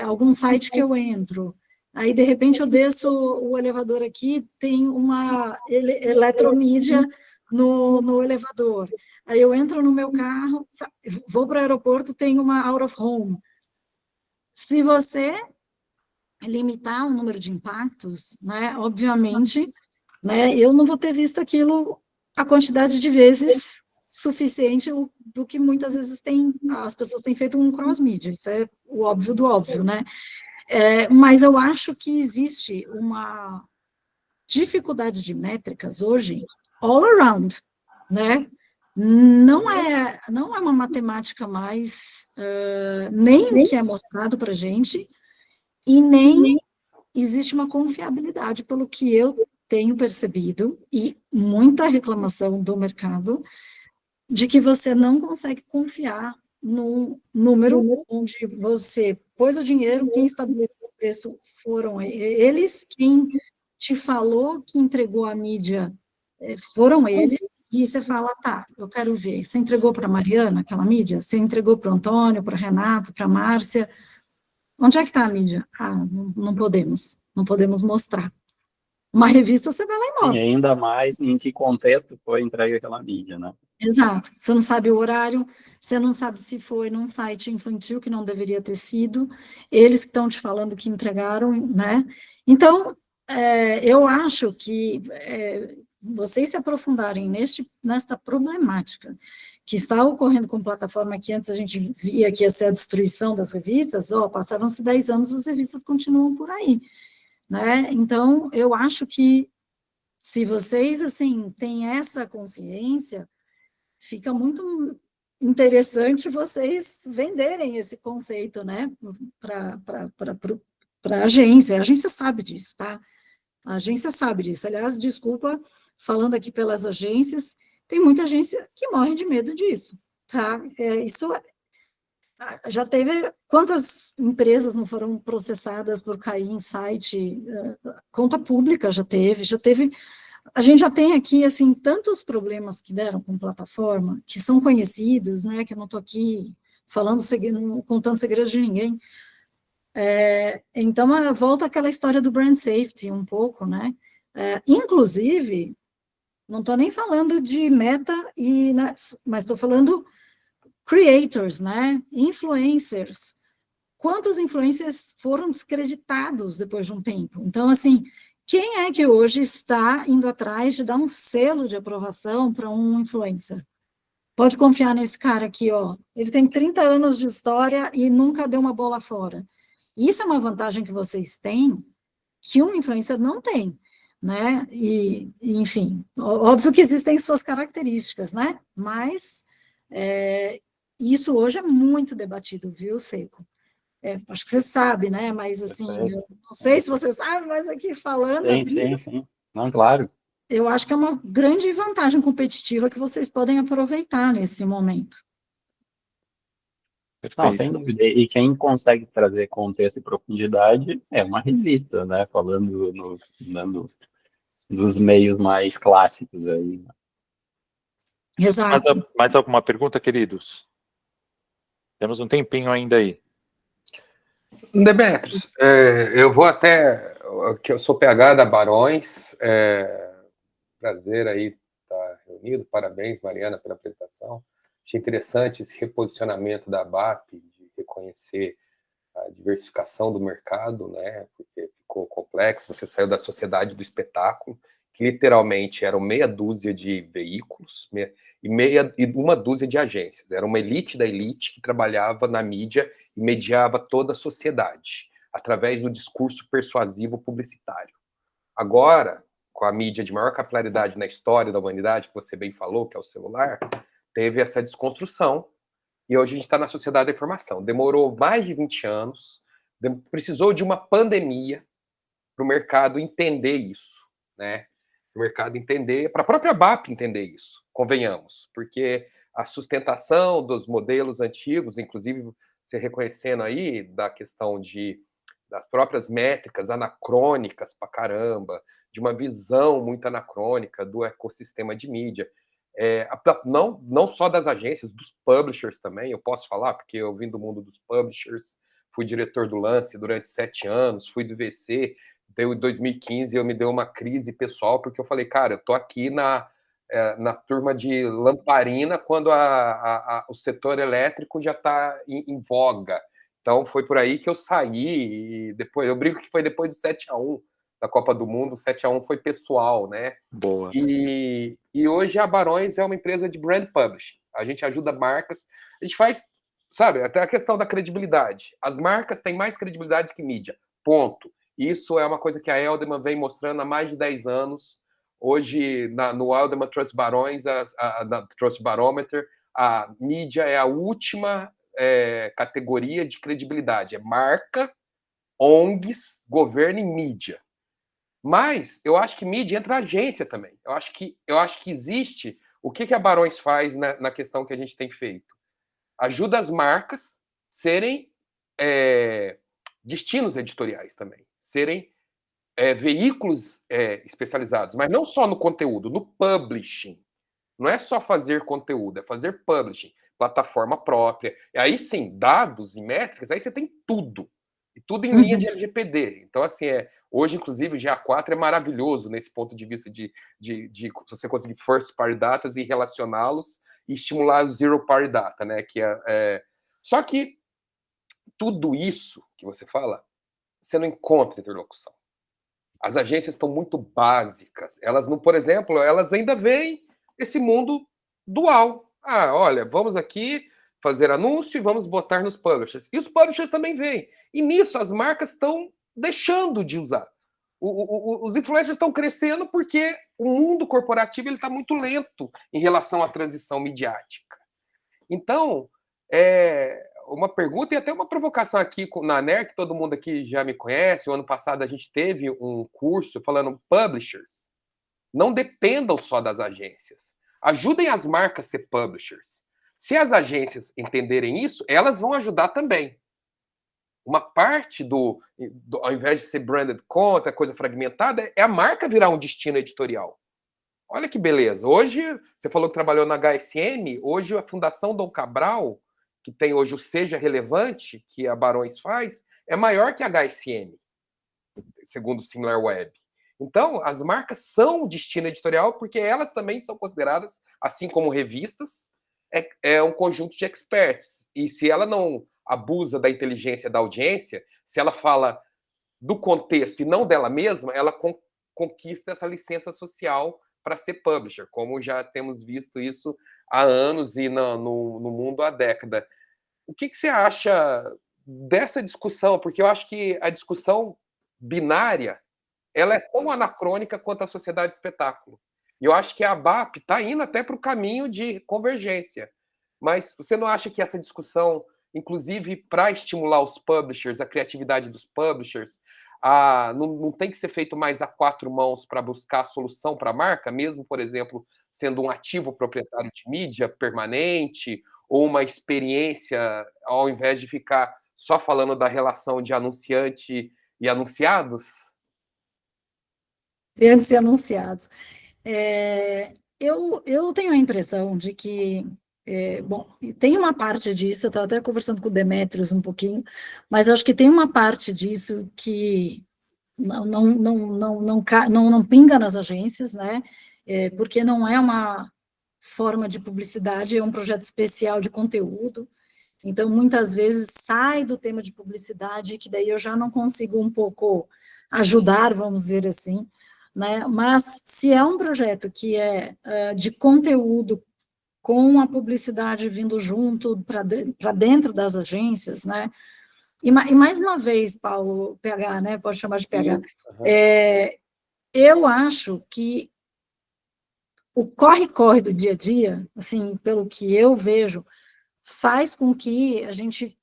algum site que eu entro, aí de repente eu desço o elevador aqui, tem uma eletromídia no elevador, aí eu entro no meu carro, vou para o aeroporto, tem uma out of home. Se você limitar o número de impactos, né, obviamente, né, eu não vou ter visto aquilo a quantidade de vezes suficiente do que muitas vezes as pessoas têm feito um cross-mídia, isso é o óbvio do óbvio, né, mas eu acho que existe uma dificuldade de métricas hoje all around, né, não é uma matemática mais, nem o que é mostrado para a gente, e nem existe uma confiabilidade, pelo que eu tenho percebido, e muita reclamação do mercado, de que você não consegue confiar no número onde você pôs o dinheiro, quem estabeleceu o preço foram eles, quem te falou que entregou a mídia foram eles, e você fala, tá, eu quero ver, você entregou para a Mariana aquela mídia? Você entregou para o Antônio, para o Renato, para a Márcia? Onde é que está a mídia? Não podemos mostrar. Uma revista você vai lá e mostra. E ainda mais em que contexto foi entregue aquela mídia, né? Exato. Você não sabe o horário, você não sabe se foi num site infantil que não deveria ter sido, eles que estão te falando que entregaram, né? Então, eu acho que vocês se aprofundarem nesta problemática que está ocorrendo com plataforma que antes a gente via que ia ser a destruição das revistas, passaram-se 10 anos, as revistas continuam por aí, né? Então, eu acho que se vocês, assim, têm essa consciência, fica muito interessante vocês venderem esse conceito, né, para a agência. A agência sabe disso, tá? A agência sabe disso. Aliás, desculpa, falando aqui pelas agências, tem muita agência que morre de medo disso, tá? Isso já teve. Quantas empresas não foram processadas por cair em site? Conta pública já teve. A gente já tem aqui, assim, tantos problemas que deram com plataforma, que são conhecidos, né, que eu não estou aqui falando, contando segredos de ninguém. Então, volta àquela história do brand safety, um pouco, né? Inclusive, não estou nem falando de meta, mas estou falando creators, né? Influencers. Quantos influencers foram descreditados depois de um tempo? Então, assim, quem é que hoje está indo atrás de dar um selo de aprovação para um influencer? Pode confiar nesse cara aqui, ó. Ele tem 30 anos de história e nunca deu uma bola fora. Isso é uma vantagem que vocês têm, que um influencer não tem, né? Enfim, óbvio que existem suas características, né? Mas isso hoje é muito debatido, viu, Seco? Acho que você sabe, né? Mas, assim, eu não sei se você sabe, mas aqui falando, Sim. Não, claro. eu acho que é uma grande vantagem competitiva que vocês podem aproveitar nesse momento. Não, sem dúvida. E quem consegue trazer contexto e profundidade é uma revista, né? Falando nos meios mais clássicos aí. Exato. Mais alguma pergunta, queridos? Temos um tempinho ainda aí. Demetrios, eu vou até, que eu sou PH da Barões, prazer aí estar reunido, parabéns, Mariana, pela apresentação. Achei interessante esse reposicionamento da ABAP, de reconhecer a diversificação do mercado, né, porque ficou complexo, você saiu da sociedade do espetáculo, que literalmente eram meia dúzia de veículos e uma dúzia de agências. Era uma elite da elite que trabalhava na mídia e mediava toda a sociedade, através do discurso persuasivo publicitário. Agora, com a mídia de maior capilaridade na história da humanidade, que você bem falou, que é o celular, teve essa desconstrução, e hoje a gente está na sociedade da informação. Demorou mais de 20 anos, precisou de uma pandemia para o mercado entender isso, né? O mercado entender, para a própria BAP entender isso, convenhamos, porque a sustentação dos modelos antigos, inclusive você reconhecendo aí da questão das próprias métricas anacrônicas pra caramba, de uma visão muito anacrônica do ecossistema de mídia, não só das agências, dos publishers também, eu posso falar, porque eu vim do mundo dos publishers, fui diretor do Lance durante 7 anos, fui do VC, em 2015 eu me deu uma crise pessoal, porque eu falei, cara, eu tô aqui na turma de lamparina, quando o setor elétrico já está em voga. Então foi por aí que eu saí, e depois, eu brinco que foi depois de 7-1 da Copa do Mundo, 7-1 foi pessoal, né? Boa. E hoje a Barões é uma empresa de brand publishing. A gente ajuda marcas, a gente faz, sabe, até a questão da credibilidade. As marcas têm mais credibilidade que mídia, ponto. Isso é uma coisa que a Elderman vem mostrando há mais de 10 anos. Hoje, no Elderman Trust Barões, na Trust Barometer, a mídia é a última categoria de credibilidade. É marca, ONGs, governo e mídia. Mas eu acho que mídia entra agência também. Eu acho que existe... O que a Barões faz na questão que a gente tem feito? Ajuda as marcas serem destinos editoriais também, serem veículos especializados, mas não só no conteúdo, no publishing. Não é só fazer conteúdo, é fazer publishing, plataforma própria. E aí sim, dados e métricas, aí você tem tudo. E tudo em linha de LGPD. Então, assim, hoje, inclusive, o GA4 é maravilhoso nesse ponto de vista de você conseguir first party datas e relacioná-los e estimular o Zero Party Data, né? Só que tudo isso que você fala, você não encontra interlocução. As agências estão muito básicas. Elas não, por exemplo, elas ainda veem esse mundo dual. Ah, olha, vamos aqui fazer anúncio e vamos botar nos publishers. E os publishers também veem. E nisso as marcas estão deixando de usar. Os influencers estão crescendo porque o mundo corporativo está muito lento em relação à transição midiática. Então, uma pergunta e até uma provocação aqui na NER, que todo mundo aqui já me conhece. O ano passado a gente teve um curso falando publishers. Não dependam só das agências. Ajudem as marcas a ser publishers. Se as agências entenderem isso, elas vão ajudar também. Uma parte ao invés de ser branded content, coisa fragmentada, é a marca virar um destino editorial. Olha que beleza. Hoje, você falou que trabalhou na HSM, hoje a Fundação Dom Cabral, que tem hoje o Seja Relevante, que a Barões faz, é maior que a HSM, segundo o SimilarWeb. Então, as marcas são destino editorial porque elas também são consideradas, assim como revistas, um conjunto de experts. E se ela não abusa da inteligência da audiência, se ela fala do contexto e não dela mesma, ela conquista essa licença social para ser publisher, como já temos visto isso há anos e no mundo há década. O que você acha dessa discussão? Porque eu acho que a discussão binária ela é tão anacrônica quanto a sociedade de espetáculo. E eu acho que a ABAP está indo até para o caminho de convergência. Mas você não acha que essa discussão, inclusive para estimular os publishers, a criatividade dos publishers, não tem que ser feito mais a quatro mãos para buscar a solução para a marca, mesmo, por exemplo, sendo um ativo proprietário de mídia permanente ou uma experiência, ao invés de ficar só falando da relação de anunciante e anunciados? Anunciantes e anunciados. Eu tenho a impressão de que, bom, tem uma parte disso, eu estava até conversando com o Demetrios um pouquinho, mas acho que tem uma parte disso que não pinga nas agências, né? Porque não é uma forma de publicidade, é um projeto especial de conteúdo. Então, muitas vezes sai do tema de publicidade, que daí eu já não consigo um pouco ajudar, vamos dizer assim, né? Mas se é um projeto que é de conteúdo com a publicidade vindo junto para dentro das agências, né? E mais uma vez, Paulo, PH, né? Pode chamar de PH. Eu acho que o corre-corre do dia a dia, assim, pelo que eu vejo, faz com que a gente...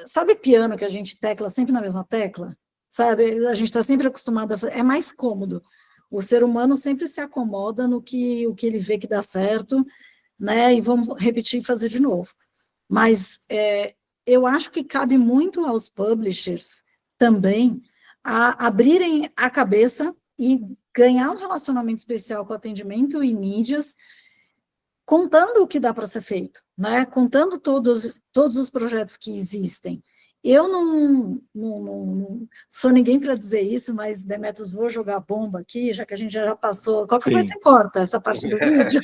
Sabe piano que a gente tecla sempre na mesma tecla? Sabe? A gente está sempre acostumado a fazer... É mais cômodo. O ser humano sempre se acomoda no que ele vê que dá certo, né? E vamos repetir e fazer de novo. Mas eu acho que cabe muito aos publishers também a abrirem a cabeça e ganhar um relacionamento especial com atendimento e mídias, contando o que dá para ser feito, né? Contando todos os projetos que existem. Eu não sou ninguém para dizer isso, mas, Demetrios, vou jogar bomba aqui, já que a gente já passou. Qualquer coisa você corta essa parte do vídeo.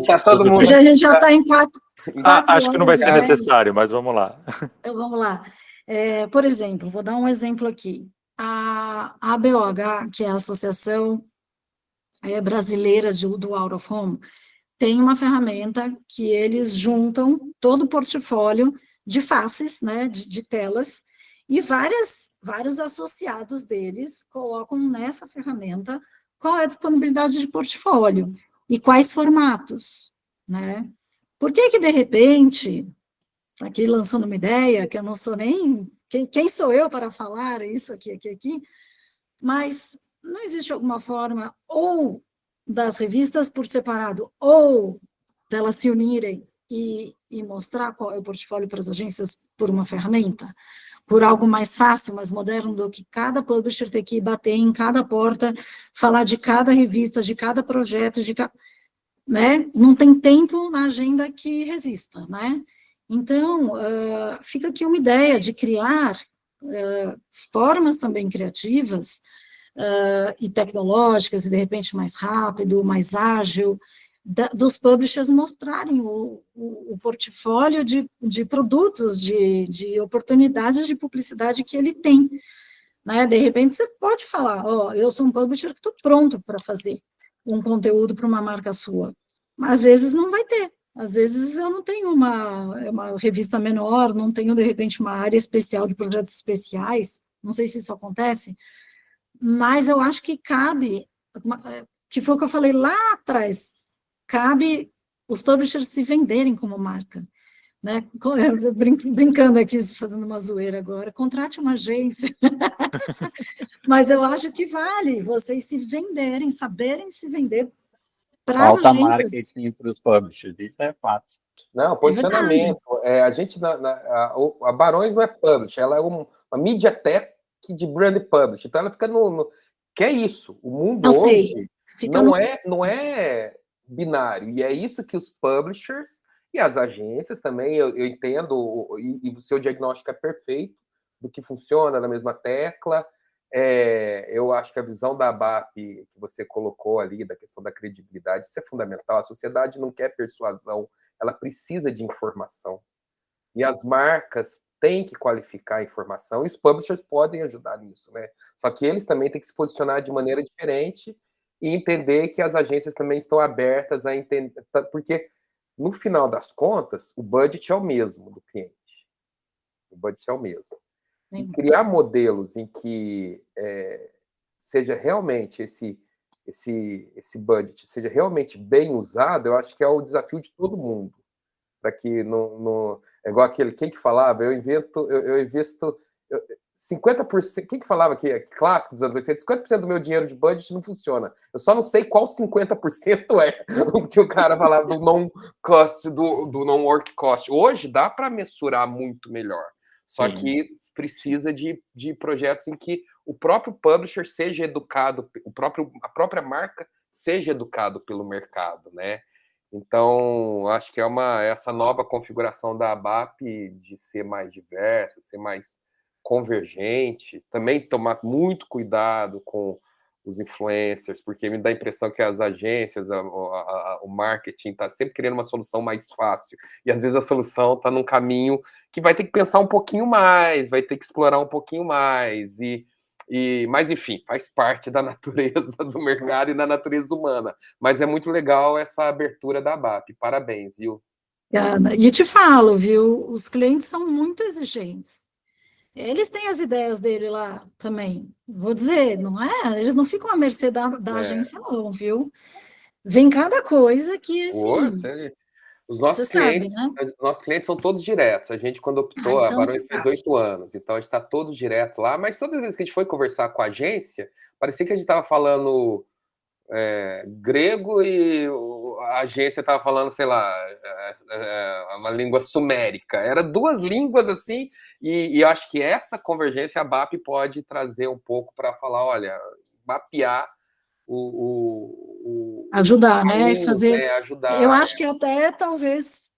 Tá todo mundo... A gente já está em 4 acho que não vai ser necessário, mas vamos lá. Então, vamos lá. Por exemplo, vou dar um exemplo aqui. A ABOH, que é a Associação Brasileira do Out of Home, tem uma ferramenta que eles juntam todo o portfólio de faces, né, de telas, e vários associados deles colocam nessa ferramenta qual é a disponibilidade de portfólio e quais formatos, né? Por que de repente, aqui lançando uma ideia, que eu não sou nem... Quem sou eu para falar isso aqui, mas não existe alguma forma, ou das revistas por separado, ou delas se unirem e mostrar qual é o portfólio para as agências por uma ferramenta, por algo mais fácil, mais moderno, do que cada publisher ter que bater em cada porta, falar de cada revista, de cada projeto, né? Não tem tempo na agenda que resista, né? Então, fica aqui uma ideia de criar formas também criativas e tecnológicas, e de repente mais rápido, mais ágil, dos publishers mostrarem o portfólio de produtos, de oportunidades de publicidade que ele tem, né? De repente, você pode falar, eu sou um publisher que estou pronto para fazer um conteúdo para uma marca sua, mas às vezes não vai ter, às vezes eu não tenho uma revista menor, não tenho, de repente, uma área especial de projetos especiais, não sei se isso acontece, mas eu acho que cabe, que foi o que eu falei lá atrás, cabe os publishers se venderem como marca, né? Brincando aqui, fazendo uma zoeira agora, contrate uma agência, mas eu acho que vale vocês se venderem, saberem se vender para as Falta agências. marketing para os publishers, isso é fato. Não, posicionamento. A gente, a Barões não é publisher, ela é uma MediaTek de brand publisher. Então ela fica que é isso. O mundo hoje não é binário. E é isso que os publishers e as agências também, eu entendo, e o seu diagnóstico é perfeito do que funciona na mesma tecla. Eu acho que a visão da ABAP que você colocou ali, da questão da credibilidade, isso é fundamental. A sociedade não quer persuasão, ela precisa de informação. E as marcas têm que qualificar a informação, e os publishers podem ajudar nisso, né? Só que eles também têm que se posicionar de maneira diferente e entender que as agências também estão abertas a entender, porque no final das contas, o budget é o mesmo do cliente. O budget é o mesmo. E criar modelos em que seja realmente esse budget seja realmente bem usado, eu acho que é o desafio de todo mundo. Para que não é igual aquele, quem que falava, eu investo 50%, quem que falava que é clássico dos anos 80, 50% do meu dinheiro de budget não funciona. Eu só não sei qual 50% é o que o cara falava do non-cost, do non-work cost. Hoje dá para mensurar muito melhor. Só que precisa de projetos em que o próprio publisher seja educado, a própria marca seja educado pelo mercado, né? Então, acho que essa nova configuração da ABAP de ser mais diversa, ser mais convergente, também tomar muito cuidado com os influencers, porque me dá a impressão que as agências, o marketing está sempre querendo uma solução mais fácil, e às vezes a solução está num caminho que vai ter que pensar um pouquinho mais, vai ter que explorar um pouquinho mais, mas enfim, faz parte da natureza do mercado e da natureza humana, mas é muito legal essa abertura da ABAP, parabéns, viu? E te falo, viu, os clientes são muito exigentes. Eles têm as ideias dele lá também. Vou dizer, não é? Eles não ficam à mercê da agência, não, viu? Vem cada coisa que, assim... Os nossos clientes são todos diretos. A gente, quando optou, a Barões fez 8 anos, então a gente está todos direto lá, mas todas as vezes que a gente foi conversar com a agência, parecia que a gente estava falando grego e a agência estava falando, sei lá, uma língua sumérica. Era duas línguas assim, e eu acho que essa convergência a BAP pode trazer um pouco para falar, olha, mapear ajudar, né? Fazer. Ajudar. Eu acho que até talvez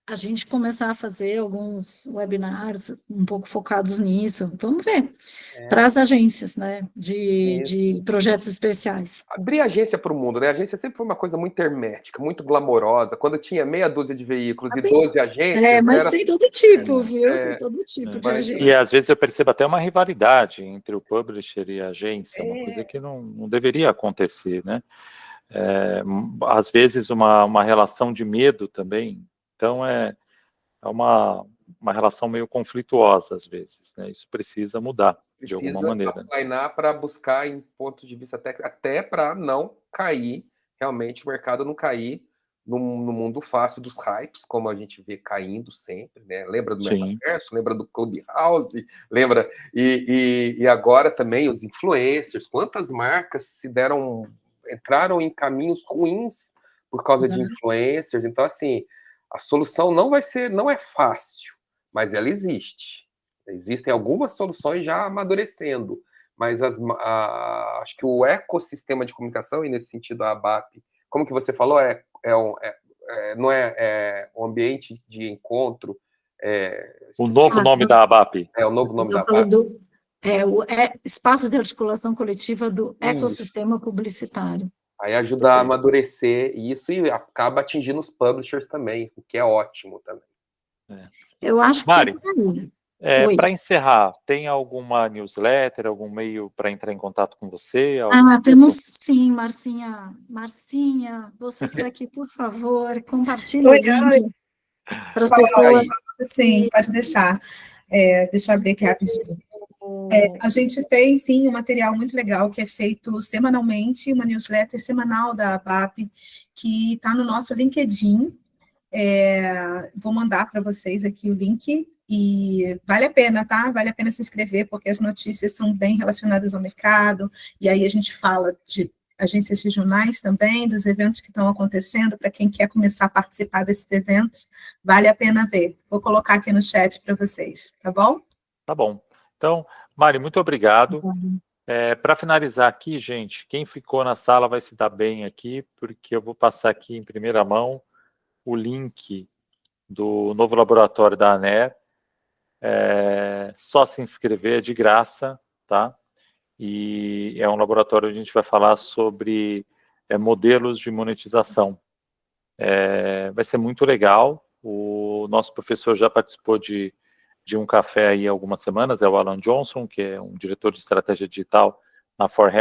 a gente começar a fazer alguns webinars um pouco focados nisso. Vamos ver. Para as agências, né? De projetos especiais. Abrir a agência para o mundo, né? A agência sempre foi uma coisa muito hermética, muito glamourosa. Quando tinha meia dúzia de veículos e 12 agências. Mas tem todo tipo, viu? Tem todo tipo de agência. E às vezes eu percebo até uma rivalidade entre o publisher e a agência, uma coisa que não deveria acontecer, né? Às vezes uma relação de medo também. Então é uma relação meio conflituosa às vezes, né? Isso precisa mudar de alguma maneira. Precisa aplainar para buscar em pontos de vista até para não cair, realmente o mercado não cair no mundo fácil dos hypes, como a gente vê caindo sempre, né? Lembra do Metaverso, lembra do Clubhouse, lembra? E agora também os influencers, quantas marcas entraram em caminhos ruins por causa de influencers. Então, assim, a solução não é fácil, mas ela existe. Existem algumas soluções já amadurecendo, mas acho que o ecossistema de comunicação, e nesse sentido a ABAP, como que você falou, não é um ambiente de encontro. O novo nome da ABAP. O novo nome da ABAP. Espaço de articulação coletiva do ecossistema publicitário. Aí ajuda a amadurecer isso e acaba atingindo os publishers também, o que é ótimo também. Eu acho que Mari, é por aí. Oi. para encerrar, tem alguma newsletter, algum meio para entrar em contato com você? Temos sim, Marcinha. Marcinha, você que está aqui, por favor, compartilhe o link para as pessoas. Sim, pode deixar. Deixa eu abrir aqui rapidinho. A gente tem, sim, um material muito legal que é feito semanalmente, uma newsletter semanal da ABAP, que está no nosso LinkedIn. Vou mandar para vocês aqui o link, e vale a pena, tá? Vale a pena se inscrever, porque as notícias são bem relacionadas ao mercado, e aí a gente fala de agências regionais também, dos eventos que estão acontecendo, para quem quer começar a participar desses eventos, vale a pena ver. Vou colocar aqui no chat para vocês, tá bom? Tá bom. Então, Mari, muito obrigado. Para finalizar aqui, gente, quem ficou na sala vai se dar bem aqui, porque eu vou passar aqui em primeira mão o link do novo laboratório da ANER. Só se inscrever, é de graça, tá? E é um laboratório onde a gente vai falar sobre modelos de monetização. Vai ser muito legal. O nosso professor já participou de um café aí há algumas semanas, é o Alan Johnson, que é um diretor de estratégia digital na Five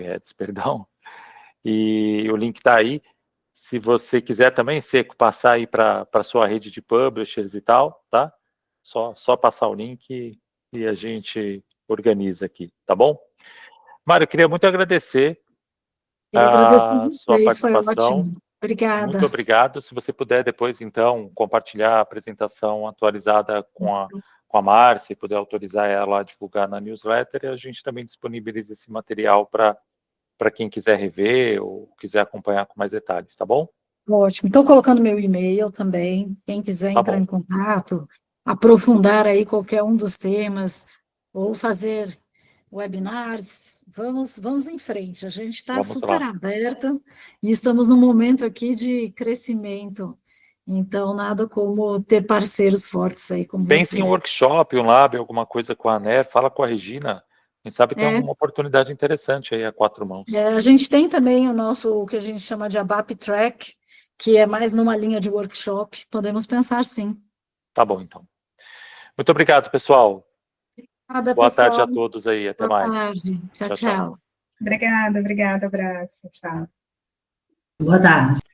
Heads, perdão. E o link está aí. Se você quiser também, Seco, passar aí para a sua rede de publishers e tal, tá? Só passar o link e a gente organiza aqui, tá bom? Mário, eu queria muito agradecer Eu agradeço a a sua vocês, foi participação. ótimo. Obrigada. Muito obrigado. Se você puder depois, então, compartilhar a apresentação atualizada com a Márcia e puder autorizar ela a divulgar na newsletter, a gente também disponibiliza esse material para quem quiser rever ou quiser acompanhar com mais detalhes, tá bom? Ótimo. Estou colocando meu e-mail também. Quem quiser Tá entrar bom. em contato, aprofundar aí qualquer um dos temas, ou fazer webinars, vamos em frente. A gente está Vamos super lá. aberta e estamos num momento aqui de crescimento. Então, nada como ter parceiros fortes aí como Pense em um vocês. workshop, um lab, alguma coisa com a ANER, fala com a Regina. Quem sabe tem uma oportunidade interessante aí a 4 mãos. A gente tem também o que a gente chama de ABAP Track, que é mais numa linha de workshop. Podemos pensar, sim. Tá bom, então. Muito obrigado, pessoal. Obrigada, Boa pessoal. tarde a todos aí. Até Boa mais. tarde. Tchau, Tchau, tchau. Obrigada, abraço, tchau. Boa tarde.